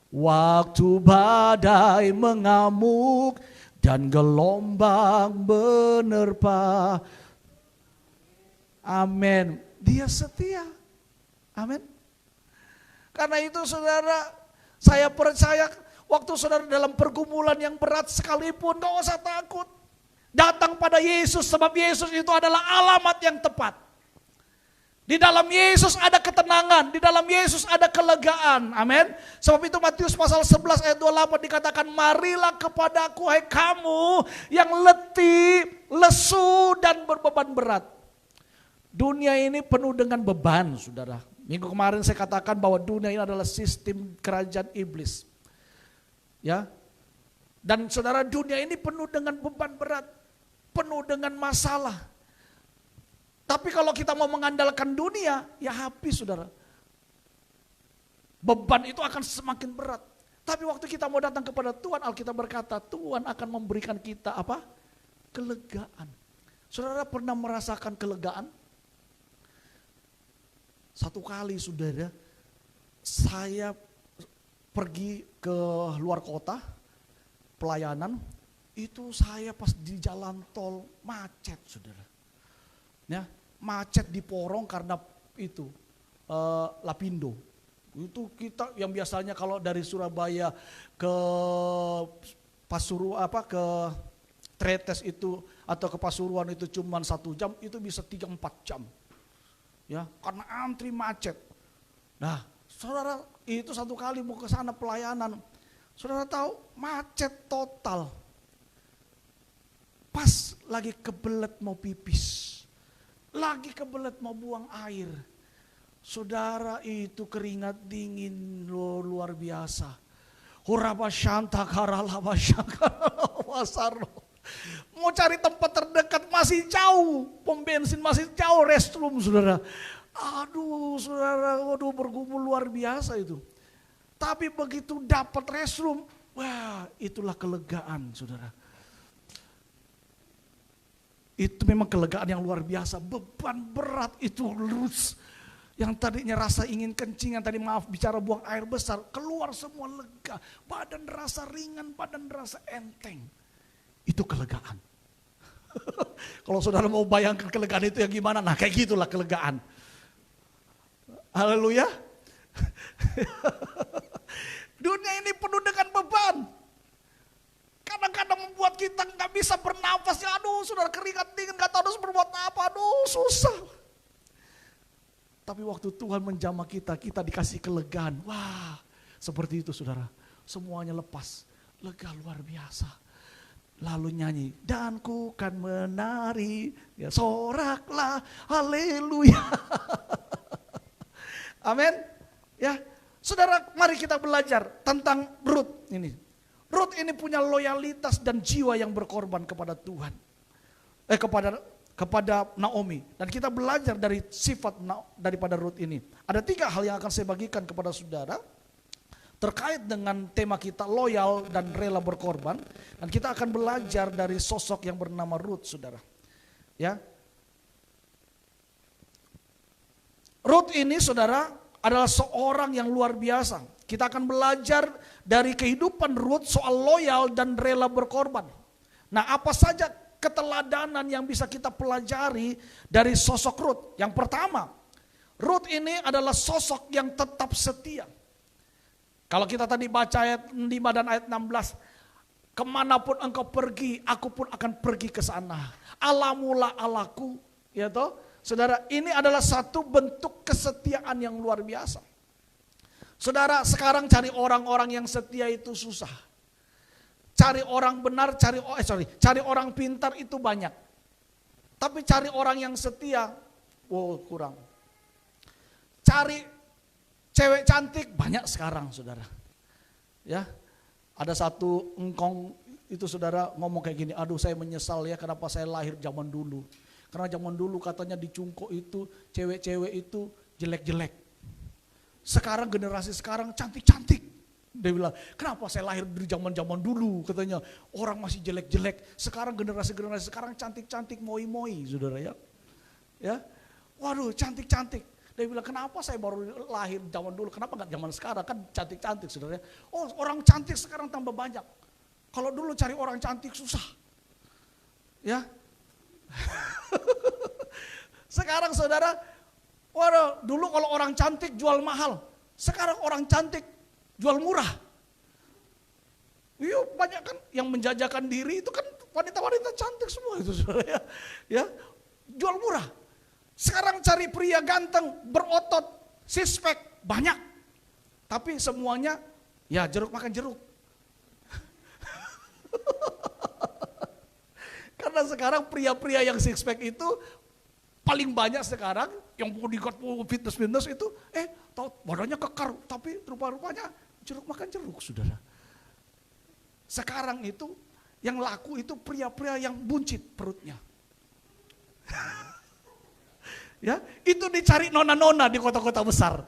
waktu badai mengamuk dan gelombang menerpa. Amin. Dia setia. Amin. Karena itu saudara, saya percaya waktu saudara dalam pergumulan yang berat sekalipun, gak usah takut. Datang pada Yesus, sebab Yesus itu adalah alamat yang tepat. Di dalam Yesus ada ketenangan, di dalam Yesus ada kelegaan. Amin. Sebab itu Matius pasal 11 ayat 28 dikatakan, marilah kepadaku hai kamu yang letih, lesu dan berbeban berat. Dunia ini penuh dengan beban, saudara. Minggu kemarin saya katakan bahwa dunia ini adalah sistem kerajaan iblis. Ya. Dan saudara, dunia ini penuh dengan beban berat, penuh dengan masalah. Tapi kalau kita mau mengandalkan dunia, ya habis saudara. Beban itu akan semakin berat. Tapi waktu kita mau datang kepada Tuhan, Alkitab berkata, Tuhan akan memberikan kita apa? Kelegaan. Saudara pernah merasakan kelegaan? Satu kali saudara, saya pergi ke luar kota, pelayanan, itu saya pas di jalan tol macet saudara. Ya, macet di Porong karena itu Lapindo. Itu kita yang biasanya kalau dari Surabaya ke Pasuruan ke Tretes itu atau ke Pasuruan itu cuma 1 jam, itu bisa 3-4 jam. Ya, karena antri macet. Nah, saudara, itu satu kali mau ke sana pelayanan. Saudara tahu macet total. Pas lagi kebelet mau pipis. Lagi kebelet mau buang air. Saudara, itu keringat dingin luar biasa. Huraba syanta karalaba syakarawasaro. Mau cari tempat terdekat masih jauh. Pom bensin masih jauh, restroom saudara. Aduh saudara, waduh bergumul luar biasa itu. Tapi begitu dapat restroom, wah itulah kelegaan saudara. Itu memang kelegaan yang luar biasa. Beban berat itu lurus. Yang tadinya rasa ingin kencing, yang tadi bicara buang air besar, keluar semua lega. Badan rasa ringan, badan rasa enteng. Itu kelegaan. Kalau saudara mau bayangkan kelegaan itu yang gimana, nah kayak gitulah kelegaan. Haleluya. Dunia ini penuh dengan beban. Kadang-kadang membuat kita nggak bisa bernafas. Ya aduh, saudara keringat dingin, nggak tahu harus berbuat apa. Aduh, susah. Tapi waktu Tuhan menjamah kita, kita dikasih kelegaan. Wah, seperti itu saudara. Semuanya lepas, lega luar biasa. Lalu nyanyi, dan ku kan menari, ya soraklah, haleluya. Amin. Ya, saudara, mari kita belajar tentang Rut ini. Rut ini punya loyalitas dan jiwa yang berkorban kepada Tuhan. Kepada Naomi. Dan kita belajar dari sifat daripada Rut ini. Ada 3 hal yang akan saya bagikan kepada saudara terkait dengan tema kita loyal dan rela berkorban. Dan kita akan belajar dari sosok yang bernama Rut saudara. Ya. Rut ini saudara adalah seorang yang luar biasa. Kita akan belajar dari kehidupan Rut soal loyal dan rela berkorban. Nah, apa saja keteladanan yang bisa kita pelajari dari sosok Rut? Yang pertama, Rut ini adalah sosok yang tetap setia. Kalau kita tadi baca ayat 5 dan ayat 16, kemanapun engkau pergi, aku pun akan pergi ke sana. Allahmulah Allahku, ya toh. Saudara, ini adalah satu bentuk kesetiaan yang luar biasa. Saudara, sekarang cari orang-orang yang setia itu susah. Cari orang benar, cari orang pintar itu banyak. Tapi cari orang yang setia, kurang. Cari cewek cantik banyak sekarang, saudara. Ya, ada satu engkong itu saudara ngomong kayak gini, aduh saya menyesal ya kenapa saya lahir zaman dulu. Karena zaman dulu katanya di Cungko itu cewek-cewek itu jelek-jelek. Sekarang generasi sekarang cantik-cantik. Dia bilang, kenapa saya lahir dari zaman-zaman dulu katanya. Orang masih jelek-jelek. Sekarang generasi-generasi sekarang cantik-cantik, moi-moi saudara ya. Ya, waduh cantik-cantik. Dia bilang, kenapa saya baru lahir zaman dulu, kenapa gak zaman sekarang, kan cantik-cantik saudara. Oh orang cantik sekarang tambah banyak. Kalau dulu cari orang cantik susah. Ya. Sekarang saudara, waduh, dulu kalau orang cantik jual mahal, sekarang orang cantik jual murah. Iya banyak kan yang menjajakan diri itu kan wanita-wanita cantik semua itu saudara ya. Ya, jual murah. Sekarang cari pria ganteng, berotot, six pack, banyak. Tapi semuanya ya jeruk makan jeruk. Karena sekarang pria-pria yang six pack itu paling banyak sekarang yang bodyguard fitness itu tahu badannya kekar tapi rupa-rupanya jeruk makan jeruk, saudara. Sekarang itu yang laku itu pria-pria yang buncit perutnya. Ya, itu dicari nona-nona di kota-kota besar.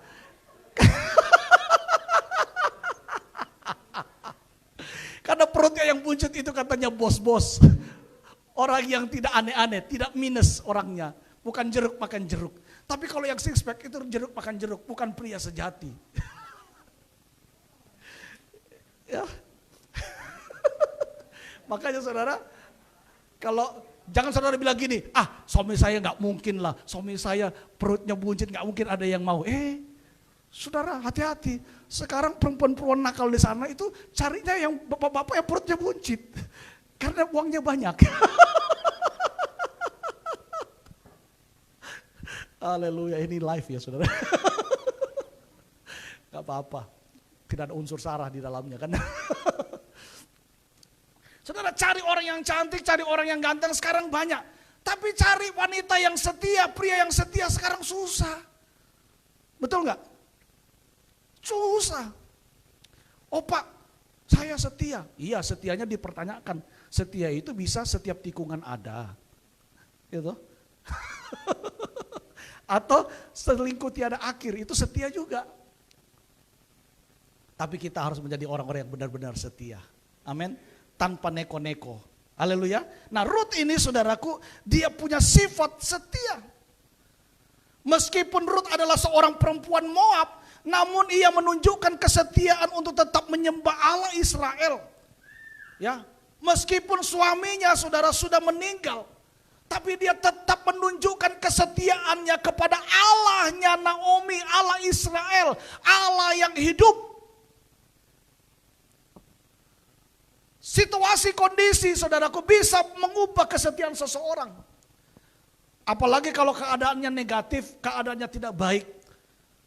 Karena perutnya yang buncit itu katanya bos-bos. Orang yang tidak aneh-aneh, tidak minus orangnya. Bukan jeruk makan jeruk. Tapi kalau yang six pack itu jeruk makan jeruk, bukan pria sejati. Ya. Makanya saudara, kalau jangan saudara bilang gini, suami saya nggak mungkin lah, suami saya perutnya buncit nggak mungkin ada yang mau. Saudara hati-hati, sekarang perempuan-perempuan nakal di sana itu carinya yang bapak-bapak yang perutnya buncit, karena uangnya banyak. Haleluya, ini live ya saudara. Gak apa-apa, tidak ada unsur sara di dalamnya kan. Saudara cari orang yang cantik, cari orang yang ganteng sekarang banyak. Tapi cari wanita yang setia, pria yang setia sekarang susah. Betul gak? Susah. Pak, saya setia. Iya, setianya dipertanyakan. Setia itu bisa setiap tikungan ada. Gitu. Atau selingkuh tiada akhir, itu setia juga. Tapi kita harus menjadi orang-orang yang benar-benar setia. Amin. Tanpa neko-neko. Haleluya. Nah, Ruth ini saudaraku, dia punya sifat setia. Meskipun Ruth adalah seorang perempuan Moab, namun ia menunjukkan kesetiaan untuk tetap menyembah Allah Israel. Ya, meskipun suaminya saudara sudah meninggal, tapi dia tetap menunjukkan kesetiaannya kepada Allahnya Naomi, Allah Israel, Allah yang hidup. Situasi kondisi saudaraku bisa mengubah kesetiaan seseorang. Apalagi kalau keadaannya negatif, keadaannya tidak baik.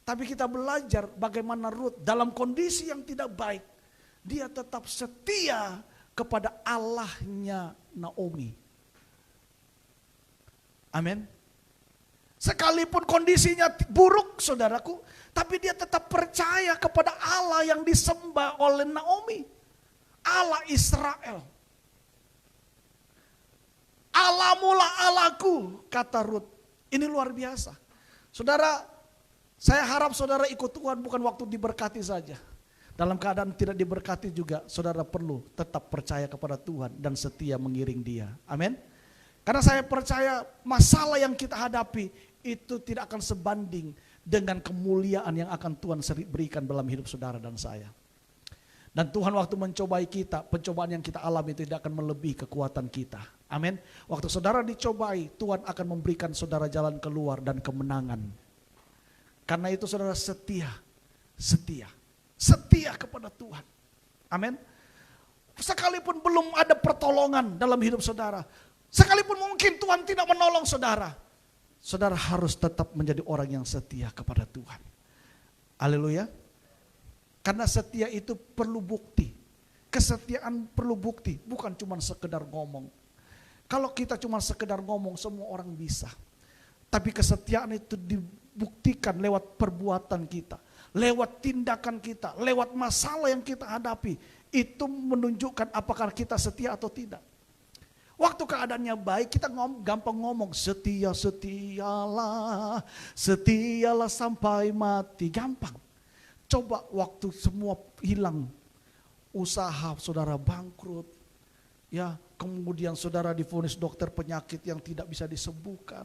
Tapi kita belajar bagaimana Ruth dalam kondisi yang tidak baik, dia tetap setia kepada Allahnya Naomi. Amin. Sekalipun kondisinya buruk saudaraku, tapi dia tetap percaya kepada Allah yang disembah oleh Naomi. Allah Israel. Allahmulah Allahku, kata Ruth. Ini luar biasa. Saudara, saya harap saudara ikut Tuhan bukan waktu diberkati saja. Dalam keadaan tidak diberkati juga, saudara perlu tetap percaya kepada Tuhan dan setia mengiring Dia. Amin. Karena saya percaya masalah yang kita hadapi itu tidak akan sebanding dengan kemuliaan yang akan Tuhan berikan dalam hidup saudara dan saya. Dan Tuhan waktu mencobai kita, pencobaan yang kita alami itu tidak akan melebihi kekuatan kita. Amin. Waktu saudara dicobai, Tuhan akan memberikan saudara jalan keluar dan kemenangan. Karena itu saudara setia kepada Tuhan. Amin. Sekalipun belum ada pertolongan dalam hidup saudara, sekalipun mungkin Tuhan tidak menolong saudara, saudara harus tetap menjadi orang yang setia kepada Tuhan. Haleluya. Karena setia itu perlu bukti. Kesetiaan perlu bukti, bukan cuma sekedar ngomong. Kalau kita cuma sekedar ngomong, semua orang bisa. Tapi kesetiaan itu dibuktikan lewat perbuatan kita, lewat tindakan kita, lewat masalah yang kita hadapi. Itu menunjukkan apakah kita setia atau tidak. Waktu keadaannya baik, kita gampang ngomong, setialah sampai mati, gampang. Coba waktu semua hilang, usaha saudara bangkrut, ya kemudian saudara divonis dokter penyakit yang tidak bisa disembuhkan,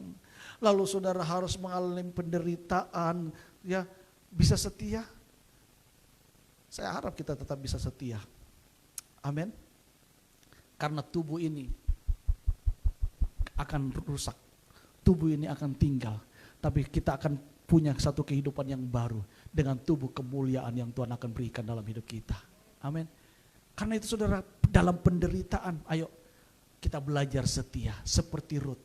lalu saudara harus mengalami penderitaan, ya bisa setia? Saya harap kita tetap bisa setia. Amin. Karena tubuh ini akan rusak, tubuh ini akan tinggal, tapi kita akan punya satu kehidupan yang baru dengan tubuh kemuliaan yang Tuhan akan berikan dalam hidup kita. Amin. Karena itu saudara, dalam penderitaan, ayo kita belajar setia seperti Ruth.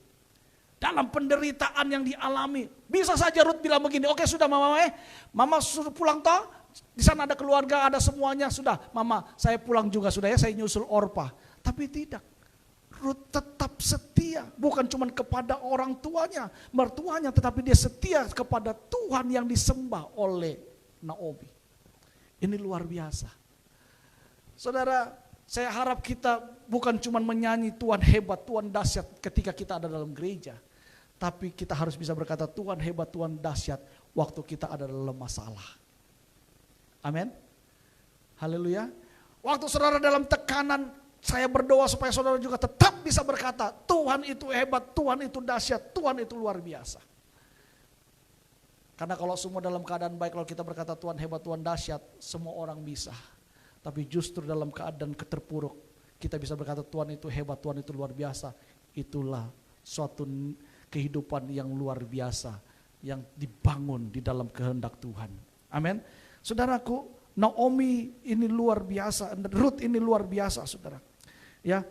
dalam penderitaan yang dialami. Bisa saja Ruth bilang begini, oke sudah mama suruh pulang toh, di sana ada keluarga, ada semuanya, sudah mama saya pulang juga sudah ya, saya nyusul Orpa. Tapi tidak, Ruth tetap setia, bukan cuma kepada orang tuanya, mertuanya, tetapi dia setia kepada Tuhan yang disembah oleh Naomi. Ini luar biasa. Saudara, saya harap kita bukan cuma menyanyi Tuhan hebat, Tuhan dahsyat ketika kita ada dalam gereja. Tapi kita harus bisa berkata Tuhan hebat, Tuhan dahsyat waktu kita ada dalam masalah. Amin. Haleluya. Waktu saudara dalam tekanan, saya berdoa supaya saudara juga tetap bisa berkata Tuhan itu hebat, Tuhan itu dahsyat, Tuhan itu luar biasa. Karena kalau semua dalam keadaan baik, kalau kita berkata Tuhan hebat, Tuhan dahsyat, semua orang bisa. Tapi justru dalam keadaan keterpuruk, kita bisa berkata Tuhan itu hebat, Tuhan itu luar biasa. Itulah suatu kehidupan yang luar biasa, yang dibangun di dalam kehendak Tuhan. Amin. Saudaraku, Naomi ini luar biasa, Ruth ini luar biasa saudara. Ya,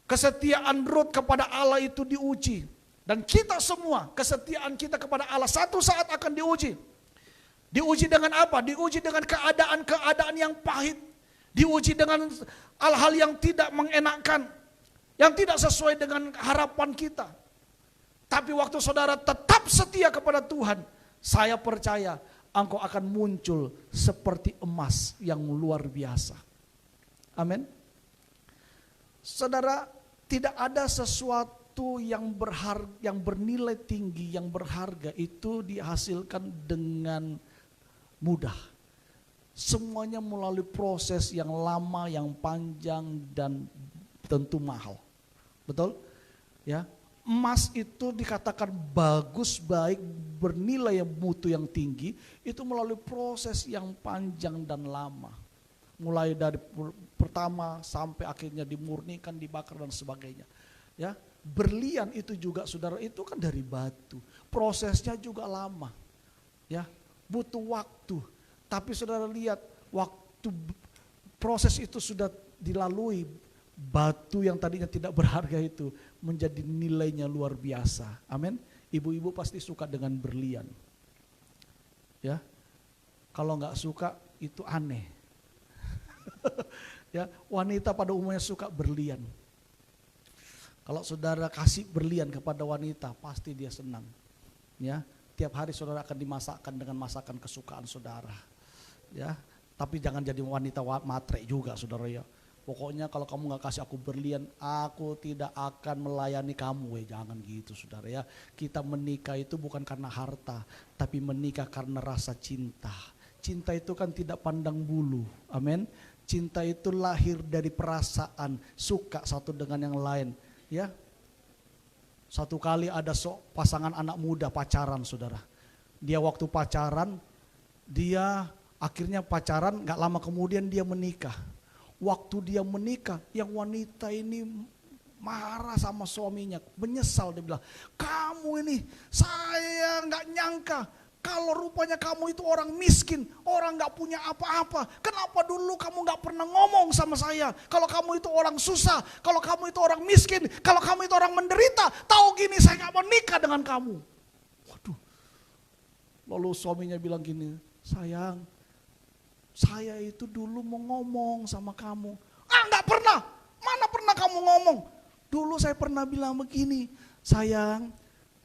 kesetiaan Ruth kepada Allah itu diuji. Dan kita semua, kesetiaan kita kepada Allah satu saat akan diuji. Diuji dengan apa? Diuji dengan keadaan-keadaan yang pahit. Diuji dengan hal-hal yang tidak mengenakan. Yang tidak sesuai dengan harapan kita. Tapi waktu saudara tetap setia kepada Tuhan, saya percaya engkau akan muncul seperti emas yang luar biasa. Amin. Saudara, tidak ada sesuatu yang berharga, yang bernilai tinggi, yang berharga itu dihasilkan dengan mudah. Semuanya melalui proses yang lama, yang panjang dan tentu mahal. Betul? Ya. Emas itu dikatakan bagus, baik, bernilai mutu yang tinggi, itu melalui proses yang panjang dan lama. Mulai dari pertama sampai akhirnya dimurnikan, dibakar dan sebagainya. Ya. Berlian itu juga saudara, itu kan dari batu. Prosesnya juga lama. Ya, butuh waktu. Tapi saudara lihat, waktu proses itu sudah dilalui, batu yang tadinya tidak berharga itu menjadi nilainya luar biasa. Amin. Ibu-ibu pasti suka dengan berlian. Ya. Kalau nggak suka itu aneh. Ya, wanita pada umumnya suka berlian. Kalau saudara kasih berlian kepada wanita, pasti dia senang. Ya, tiap hari saudara akan dimasakkan dengan masakan kesukaan saudara. Ya, tapi jangan jadi wanita matre juga, saudara ya. Pokoknya kalau kamu nggak kasih aku berlian, aku tidak akan melayani kamu. Jangan gitu, saudara ya. Kita menikah itu bukan karena harta, tapi menikah karena rasa cinta. Cinta itu kan tidak pandang bulu, amin. Cinta itu lahir dari perasaan suka satu dengan yang lain. Ya, satu kali ada pasangan anak muda pacaran saudara. Dia waktu pacaran, dia akhirnya pacaran, gak lama kemudian dia menikah. Waktu dia menikah, yang wanita ini marah sama suaminya, menyesal, dia bilang, kamu ini saya gak nyangka. Kalau rupanya kamu itu orang miskin, orang gak punya apa-apa. Kenapa dulu kamu gak pernah ngomong sama saya? Kalau kamu itu orang susah, kalau kamu itu orang miskin, kalau kamu itu orang menderita, tahu gini saya gak mau nikah dengan kamu. Waduh. Lalu suaminya bilang gini, sayang, saya itu dulu mau ngomong sama kamu. Gak pernah, mana pernah kamu ngomong? Dulu saya pernah bilang begini, sayang,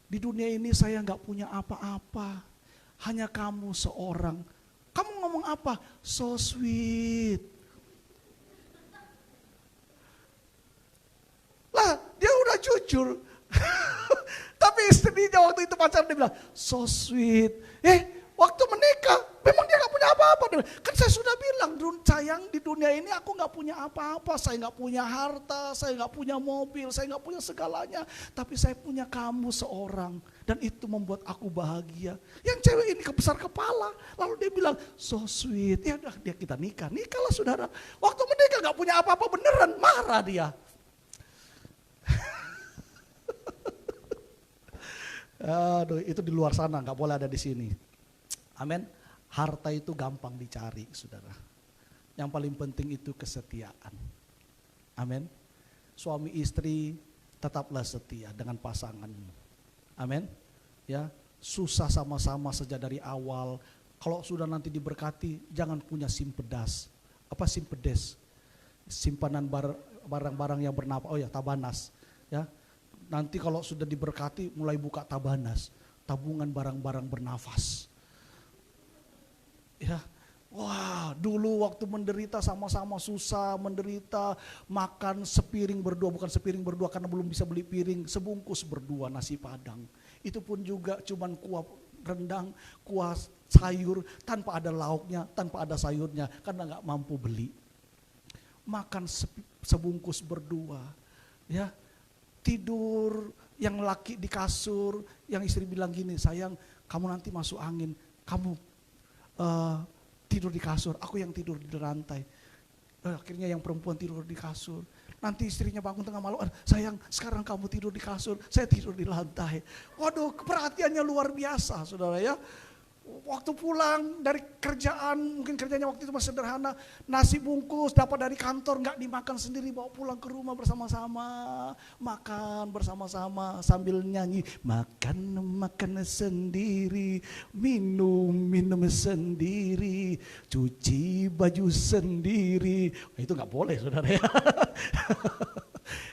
di dunia ini saya gak punya apa-apa. Hanya kamu seorang. Kamu ngomong apa? So sweet. Lah, dia udah jujur. Tapi istrinya waktu itu pacaran dia bilang, so sweet. Waktu menikah, memang dia gak punya apa-apa. Kan saya sudah bilang, sayang di dunia ini aku gak punya apa-apa. Saya gak punya harta, saya gak punya mobil, saya gak punya segalanya. Tapi saya punya kamu seorang. Dan itu membuat aku bahagia. Yang cewek ini kebesar kepala. Lalu dia bilang, so sweet. Ya udah dia kita nikah. Nikahlah saudara. Waktu menikah gak punya apa-apa beneran. Marah dia. Aduh, itu di luar sana, gak boleh ada di sini. Amin. Harta itu gampang dicari, saudara. Yang paling penting itu kesetiaan. Amin. Suami istri tetaplah setia dengan pasanganmu. Amin. Ya, susah sama-sama sejak dari awal. Kalau sudah nanti diberkati, jangan punya simpedas. Apa simpedes? Simpanan barang-barang yang bernapas. Oh ya, tabanas. Ya, nanti kalau sudah diberkati, mulai buka tabanas, tabungan barang-barang bernafas. Ya, wah, dulu waktu menderita sama-sama susah, menderita, makan sepiring berdua, bukan sepiring berdua karena belum bisa beli piring, sebungkus berdua nasi padang. Itu pun juga cuman kuah rendang, kuah sayur, tanpa ada lauknya, tanpa ada sayurnya, karena nggak mampu beli. Makan sebungkus berdua, ya, tidur yang laki di kasur, yang istri bilang gini, sayang kamu nanti masuk angin, kamu tidur di kasur, aku yang tidur di lantai. Akhirnya yang perempuan tidur di kasur. Nanti istrinya bangun tengah malam, sayang sekarang kamu tidur di kasur, saya tidur di lantai. Waduh, perhatiannya luar biasa saudara ya. Waktu pulang dari kerjaan, mungkin kerjanya waktu itu masih sederhana, nasi bungkus dapat dari kantor, nggak dimakan sendiri, bawa pulang ke rumah bersama-sama, makan bersama-sama sambil nyanyi, makan sendiri, minum sendiri, cuci baju sendiri. Itu nggak boleh saudara ya.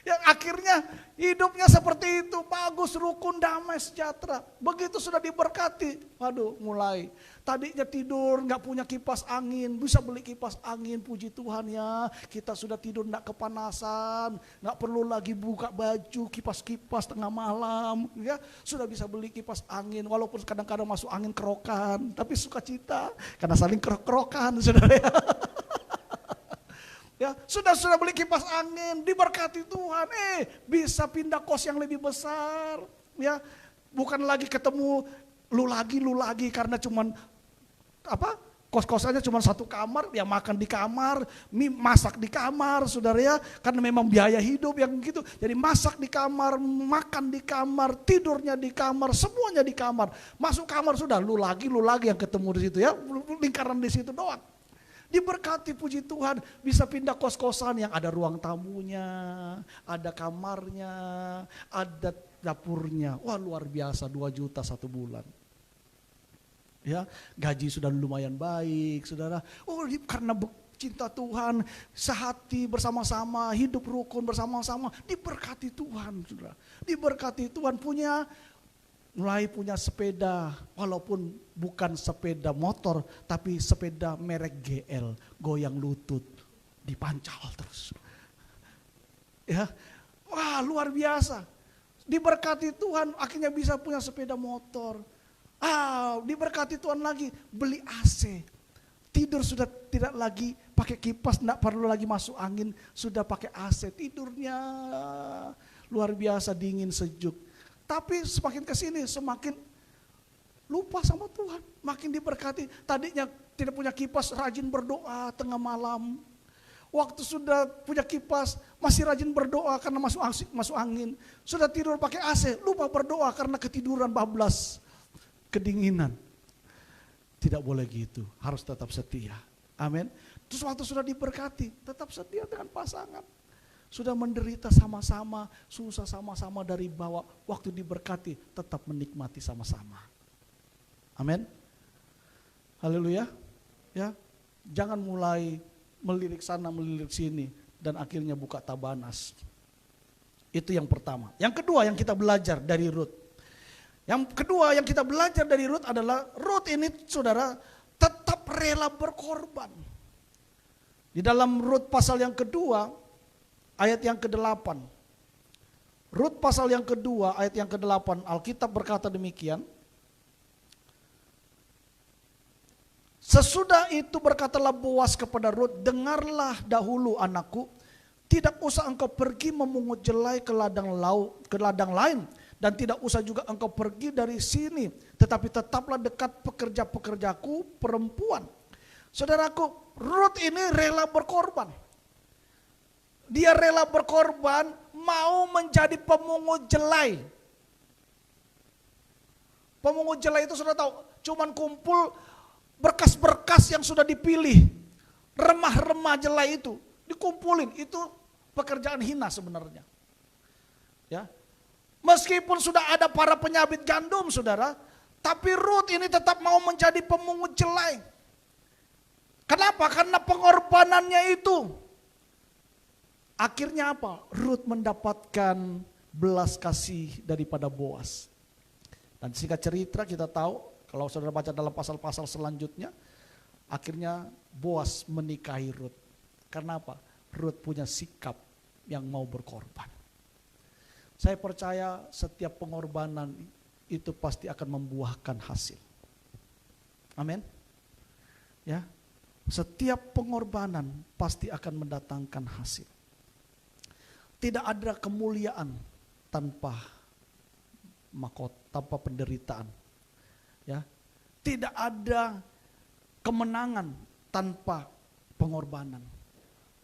Yang akhirnya hidupnya seperti itu, bagus, rukun, damai, sejahtera. Begitu sudah diberkati, waduh mulai. Tadinya tidur gak punya kipas angin, bisa beli kipas angin, puji Tuhan ya. Kita sudah tidur gak kepanasan, gak perlu lagi buka baju, kipas-kipas tengah malam. Ya, sudah bisa beli kipas angin, walaupun kadang-kadang masuk angin kerokan. Tapi sukacita, karena saling kerok-kerokan saudara ya. Ya, sudah beli kipas angin, diberkati Tuhan, bisa pindah kos yang lebih besar, ya, bukan lagi ketemu lu lagi karena cuman apa, kos-kosannya cuma satu kamar, ya makan di kamar, masak di kamar, saudara ya, karena memang biaya hidup yang gitu, jadi masak di kamar, makan di kamar, tidurnya di kamar, semuanya di kamar, masuk kamar sudah lu lagi yang ketemu di situ ya, lingkaran di situ doang. Diberkati puji Tuhan, bisa pindah kos-kosan yang ada ruang tamunya, ada kamarnya, ada dapurnya. Wah luar biasa, 2 juta 1 bulan. Ya, gaji sudah lumayan baik, saudara. Oh, karena cinta Tuhan, sehati bersama-sama, hidup rukun bersama-sama, diberkati Tuhan, saudara. Diberkati Tuhan, mulai punya sepeda, walaupun bukan sepeda motor, tapi sepeda merek GL, goyang lutut, dipancal terus. Ya, wah luar biasa. Diberkati Tuhan, akhirnya bisa punya sepeda motor. Diberkati Tuhan lagi, beli AC. Tidur sudah tidak lagi pakai kipas, tidak perlu lagi masuk angin, sudah pakai AC. Tidurnya luar biasa, dingin, sejuk. Tapi semakin kesini semakin lupa sama Tuhan, makin diberkati. Tadinya tidak punya kipas, rajin berdoa tengah malam. Waktu sudah punya kipas, masih rajin berdoa karena masuk angin. Sudah tidur pakai AC, lupa berdoa karena ketiduran bablas, kedinginan. Tidak boleh gitu, harus tetap setia. Amin. Terus waktu sudah diberkati, tetap setia dengan pasangan. Sudah menderita sama-sama, susah sama-sama dari bawah, waktu diberkati tetap menikmati sama-sama. Amin. Haleluya. Ya, jangan mulai melirik sana, melirik sini dan akhirnya buka tabanas. Itu yang pertama. Yang kedua yang kita belajar dari Rut. Yang kedua yang kita belajar dari Rut adalah Rut ini saudara tetap rela berkorban. Di dalam Rut pasal yang kedua ayat yang ke-8. Rut pasal yang kedua ayat yang ke-8, Alkitab berkata demikian. Sesudah itu berkatalah Boas kepada Rut, dengarlah dahulu anakku, tidak usah engkau pergi memungut jelai ke ladang lain, dan tidak usah juga engkau pergi dari sini, tetapi tetaplah dekat pekerja-pekerjaku perempuan. Saudaraku, Rut ini rela berkorban. Dia rela berkorban, mau menjadi pemungut jelai. Pemungut jelai itu sudah tahu, cuman kumpul berkas-berkas yang sudah dipilih. Remah-remah jelai itu dikumpulin, itu pekerjaan hina sebenarnya. Ya. Meskipun sudah ada para penyabit gandum, saudara, tapi Rut ini tetap mau menjadi pemungut jelai. Kenapa? Karena pengorbanannya itu. Akhirnya apa? Rut mendapatkan belas kasih daripada Boas. Dan singkat cerita kita tahu, kalau saudara baca dalam pasal-pasal selanjutnya, akhirnya Boas menikahi Rut. Karena apa? Rut punya sikap yang mau berkorban. Saya percaya setiap pengorbanan itu pasti akan membuahkan hasil. Amin. Ya. Setiap pengorbanan pasti akan mendatangkan hasil. Tidak ada kemuliaan tanpa mahkota, tanpa penderitaan. Ya. Tidak ada kemenangan tanpa pengorbanan.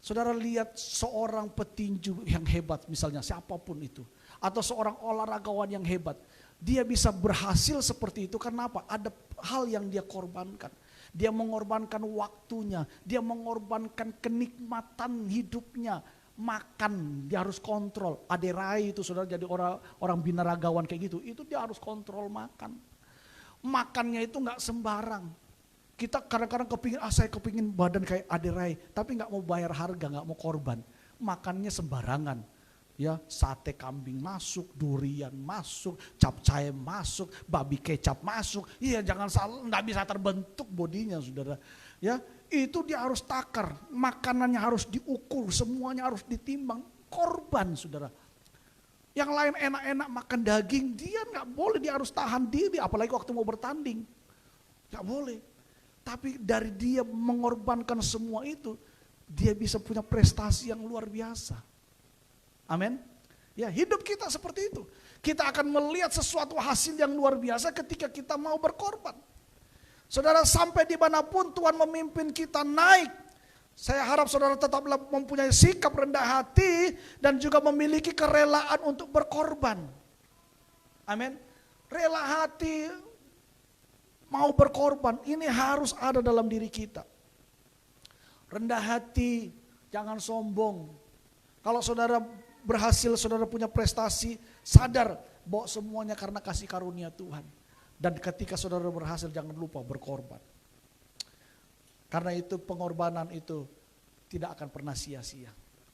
Saudara lihat seorang petinju yang hebat, misalnya siapapun itu, atau seorang olahragawan yang hebat, dia bisa berhasil seperti itu karena apa? Ada hal yang dia korbankan. Dia mengorbankan waktunya, dia mengorbankan kenikmatan hidupnya, makan dia harus kontrol. Aderai itu saudara jadi orang binaragawan kayak gitu, itu dia harus kontrol makan. Makannya itu nggak sembarang. Kita kadang-kadang kepingin, saya kepingin badan kayak Aderai, tapi nggak mau bayar harga, nggak mau korban. Makannya sembarangan. Ya, sate kambing masuk, durian masuk, capcay masuk, babi kecap masuk. Iya, jangan salah, nggak bisa terbentuk bodinya, saudara. Ya, itu dia harus takar, makanannya harus diukur, semuanya harus ditimbang. Korban, saudara. Yang lain enak-enak makan daging, dia nggak boleh, dia harus tahan diri, apalagi waktu mau bertanding, nggak boleh. Tapi dari dia mengorbankan semua itu, dia bisa punya prestasi yang luar biasa. Amin. Ya, hidup kita seperti itu. Kita akan melihat sesuatu hasil yang luar biasa ketika kita mau berkorban. Saudara, sampai dimanapun Tuhan memimpin kita naik, saya harap saudara tetap mempunyai sikap rendah hati dan juga memiliki kerelaan untuk berkorban. Amin. Rela hati, mau berkorban, ini harus ada dalam diri kita. Rendah hati, jangan sombong. Kalau saudara berhasil, saudara punya prestasi, sadar bahwa semuanya karena kasih karunia Tuhan. Dan ketika saudara berhasil, jangan lupa berkorban. Karena itu pengorbanan itu tidak akan pernah sia-sia.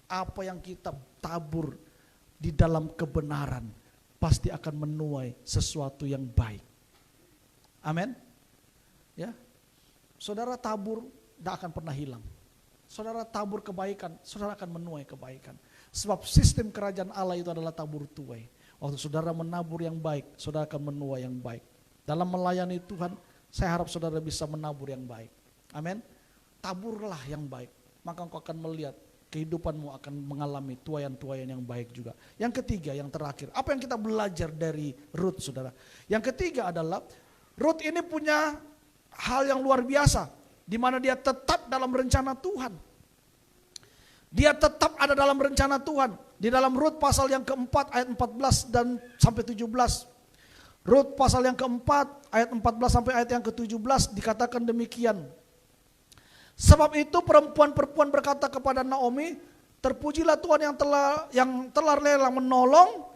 Apa yang kita tabur di dalam kebenaran pasti akan menuai sesuatu yang baik. Amin. Ya, saudara tabur tidak akan pernah hilang. Saudara tabur kebaikan, saudara akan menuai kebaikan. Sebab sistem kerajaan Allah itu adalah tabur tuai. Waktu saudara menabur yang baik, saudara akan menuai yang baik. Dalam melayani Tuhan, saya harap saudara bisa menabur yang baik. Amin. Taburlah yang baik, maka engkau akan melihat kehidupanmu akan mengalami tuaian-tuaian yang baik juga. Yang ketiga, yang terakhir, apa yang kita belajar dari Rut, saudara? Yang ketiga adalah Rut ini punya hal yang luar biasa, di mana dia tetap dalam rencana Tuhan. Dia tetap ada dalam rencana Tuhan. Di dalam Rut pasal yang keempat ayat 14 dan sampai 17. Rut pasal yang keempat ayat 14 sampai ayat yang ke-17 dikatakan demikian. Sebab itu perempuan-perempuan berkata kepada Naomi, terpujilah Tuhan yang telah rela menolong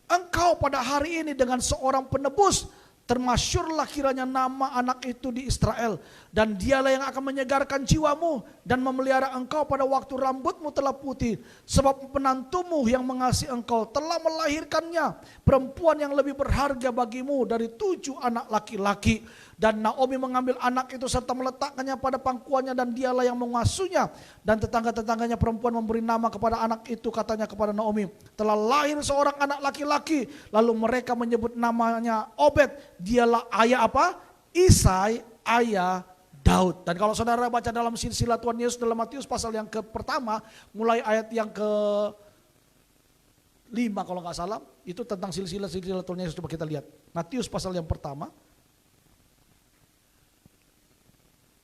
engkau pada hari ini dengan seorang penebus. Termasyurlah kiranya nama anak itu di Israel, dan dialah yang akan menyegarkan jiwamu dan memelihara engkau pada waktu rambutmu telah putih. Sebab penantumu yang mengasihi engkau telah melahirkannya, perempuan yang lebih berharga bagimu dari 7 anak laki-laki. Dan Naomi mengambil anak itu serta meletakkannya pada pangkuannya, dan dialah yang mengasuhnya. Dan tetangga-tetangganya perempuan memberi nama kepada anak itu, katanya kepada Naomi, telah lahir seorang anak laki-laki. Lalu mereka menyebut namanya Obed, dialah ayah apa? Isai, ayah Daud. Dan kalau saudara baca dalam silsilah Tuhan Yesus dalam Matius pasal yang pertama, mulai ayat yang ke-5 kalau nggak salah, itu tentang silsilah Tuhan Yesus. Coba kita lihat Matius pasal yang pertama.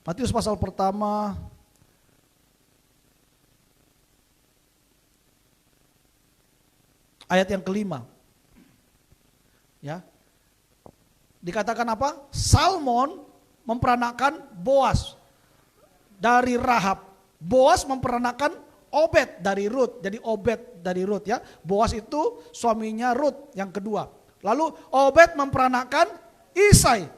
Matius pasal pertama ayat yang ke-5. Ya. Dikatakan apa? Salmon memperanakan Boas dari Rahab. Boas memperanakan Obed dari Rut, jadi Obed dari Rut ya. Boas itu suaminya Rut yang kedua. Lalu Obed memperanakan Isai.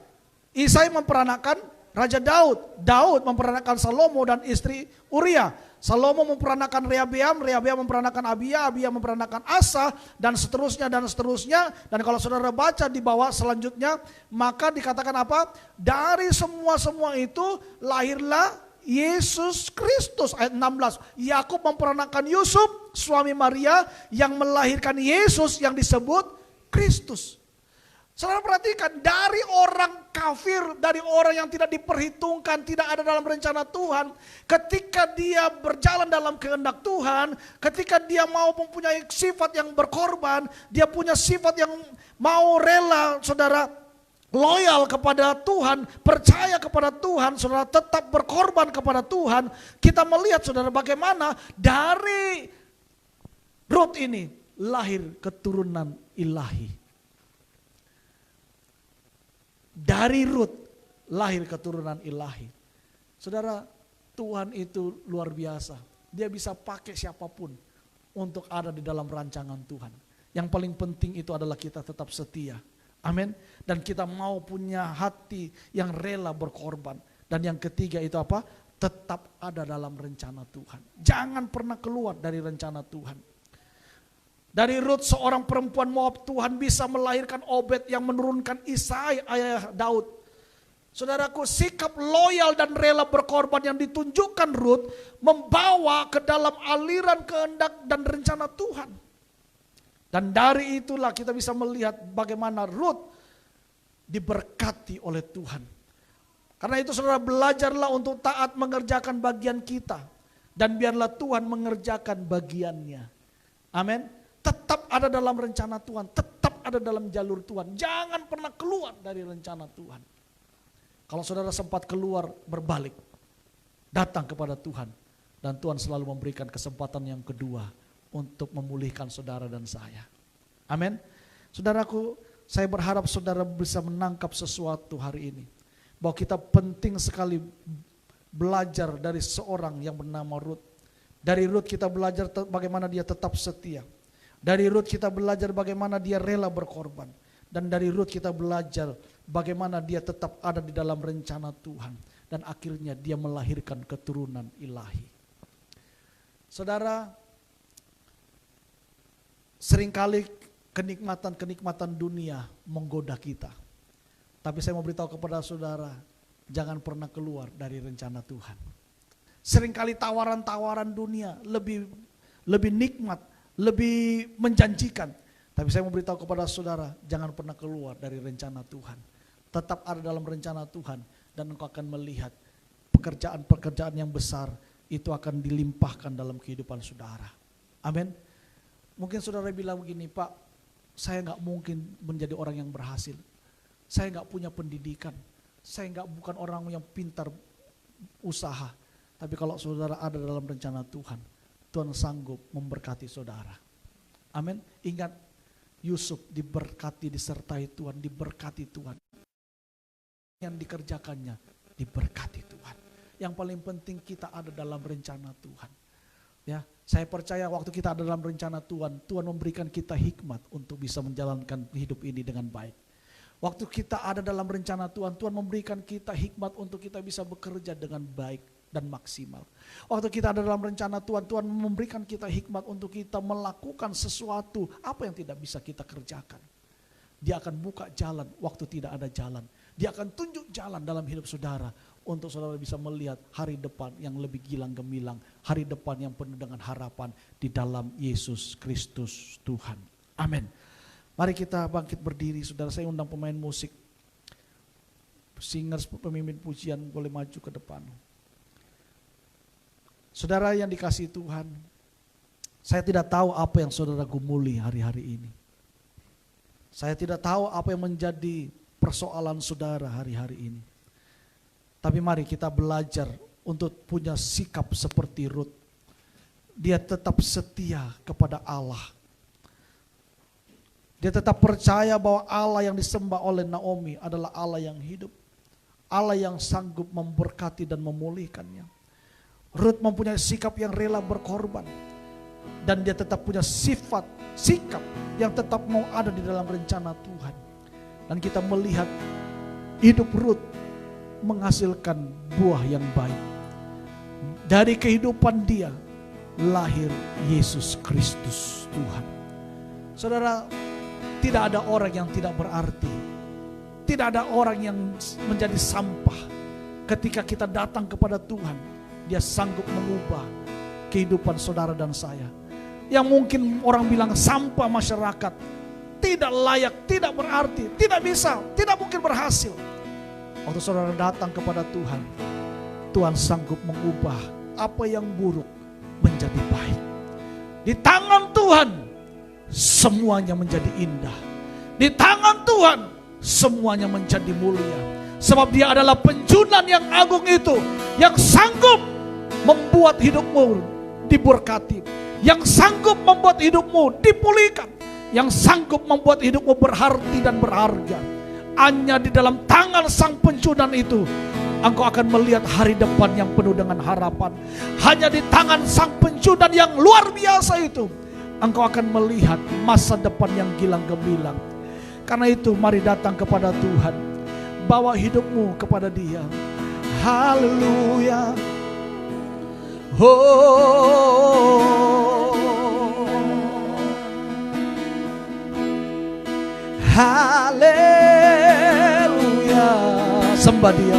Isai memperanakan Raja Daud. Daud memperanakan Salomo dan istri Uria. Salomo memperanakan Rehabeam, Rehabeam memperanakan Abia, Abia memperanakan Asa, dan seterusnya dan seterusnya. Dan kalau saudara baca di bawah selanjutnya, maka dikatakan apa? Dari semua itu lahirlah Yesus Kristus. Ayat 16, Yakub memperanakan Yusuf, suami Maria, yang melahirkan Yesus yang disebut Kristus. Saudara perhatikan, dari orang kafir, dari orang yang tidak diperhitungkan, tidak ada dalam rencana Tuhan, ketika dia berjalan dalam kehendak Tuhan, ketika dia mau mempunyai sifat yang berkorban, dia punya sifat yang mau rela, saudara, loyal kepada Tuhan, percaya kepada Tuhan, saudara tetap berkorban kepada Tuhan. Kita melihat saudara bagaimana dari Rut ini lahir keturunan ilahi. Dari Rut lahir keturunan ilahi. Saudara, Tuhan itu luar biasa. Dia bisa pakai siapapun untuk ada di dalam rancangan Tuhan. Yang paling penting itu adalah kita tetap setia. Amin. Dan kita mau punya hati yang rela berkorban. Dan yang ketiga itu apa? Tetap ada dalam rencana Tuhan. Jangan pernah keluar dari rencana Tuhan. Dari Rut seorang perempuan Moab, Tuhan bisa melahirkan Obed yang menurunkan Isai ayah Daud. Saudaraku, sikap loyal dan rela berkorban yang ditunjukkan Rut membawa ke dalam aliran kehendak dan rencana Tuhan. Dan dari itulah kita bisa melihat bagaimana Rut diberkati oleh Tuhan. Karena itu saudara, belajarlah untuk taat mengerjakan bagian kita. Dan biarlah Tuhan mengerjakan bagiannya. Amin. Tetap ada dalam rencana Tuhan, tetap ada dalam jalur Tuhan. Jangan pernah keluar dari rencana Tuhan. Kalau saudara sempat keluar, berbalik. Datang kepada Tuhan. Dan Tuhan selalu memberikan kesempatan yang kedua untuk memulihkan saudara dan saya. Amin. Saudaraku, saya berharap saudara bisa menangkap sesuatu hari ini. Bahwa kita penting sekali belajar dari seorang yang bernama Rut. Dari Rut kita belajar bagaimana dia tetap setia. Dari Rut kita belajar bagaimana dia rela berkorban. Dan dari Rut kita belajar bagaimana dia tetap ada di dalam rencana Tuhan. Dan akhirnya dia melahirkan keturunan ilahi. Saudara, seringkali kenikmatan-kenikmatan dunia menggoda kita. Tapi saya mau beritahu kepada saudara, jangan pernah keluar dari rencana Tuhan. Seringkali tawaran-tawaran dunia lebih nikmat, lebih menjanjikan. Tapi saya mau beritahu kepada saudara, jangan pernah keluar dari rencana Tuhan. Tetap ada dalam rencana Tuhan dan engkau akan melihat pekerjaan-pekerjaan yang besar itu akan dilimpahkan dalam kehidupan saudara. Amin. Mungkin saudara bilang begini, Pak, saya gak mungkin menjadi orang yang berhasil. Saya gak punya pendidikan. Saya bukan orang yang pintar usaha. Tapi kalau saudara ada dalam rencana Tuhan, Tuhan sanggup memberkati saudara. Amin. Ingat, Yusuf diberkati, disertai Tuhan, diberkati Tuhan. Yang dikerjakannya diberkati Tuhan. Yang paling penting kita ada dalam rencana Tuhan. Ya, saya percaya waktu kita ada dalam rencana Tuhan, Tuhan memberikan kita hikmat untuk bisa menjalankan hidup ini dengan baik. Waktu kita ada dalam rencana Tuhan, Tuhan memberikan kita hikmat untuk kita bisa bekerja dengan baik dan maksimal. Waktu kita ada dalam rencana Tuhan, Tuhan memberikan kita hikmat untuk kita melakukan sesuatu apa yang tidak bisa kita kerjakan. Dia akan buka jalan waktu tidak ada jalan. Dia akan tunjuk jalan dalam hidup saudara untuk saudara bisa melihat hari depan yang lebih gilang gemilang, hari depan yang penuh dengan harapan di dalam Yesus Kristus Tuhan. Amin. Mari kita bangkit berdiri, saudara. Saya undang pemain musik, singers, pemimpin pujian boleh maju ke depan. Saudara yang dikasihi Tuhan, saya tidak tahu apa yang saudara gumuli hari-hari ini. Saya tidak tahu apa yang menjadi persoalan saudara hari-hari ini. Tapi mari kita belajar untuk punya sikap seperti Rut. Dia tetap setia kepada Allah. Dia tetap percaya bahwa Allah yang disembah oleh Naomi adalah Allah yang hidup. Allah yang sanggup memberkati dan memulihkannya. Ruth mempunyai sikap yang rela berkorban. Dan dia tetap punya sikap yang tetap mau ada di dalam rencana Tuhan. Dan kita melihat hidup Ruth menghasilkan buah yang baik. Dari kehidupan dia lahir Yesus Kristus Tuhan. Saudara, tidak ada orang yang tidak berarti. Tidak ada orang yang menjadi sampah. Ketika kita datang kepada Tuhan, Dia sanggup mengubah kehidupan saudara dan saya. Yang mungkin orang bilang sampah masyarakat, tidak layak, tidak berarti, tidak bisa, tidak mungkin berhasil. Waktu saudara datang kepada Tuhan, Tuhan sanggup mengubah apa yang buruk menjadi baik. Di tangan Tuhan semuanya menjadi indah. Di tangan Tuhan semuanya menjadi mulia. Sebab Dia adalah penjunan yang agung itu, yang sanggup membuat hidupmu diberkati, yang sanggup membuat hidupmu dipulihkan, yang sanggup membuat hidupmu berarti dan berharga. Hanya di dalam tangan Sang Penjunan itu engkau akan melihat hari depan yang penuh dengan harapan. Hanya di tangan Sang Penjunan yang luar biasa itu engkau akan melihat masa depan yang gilang gemilang. Karena itu mari datang kepada Tuhan, bawa hidupmu kepada Dia. Haleluya. Haleluya. Sembah Dia.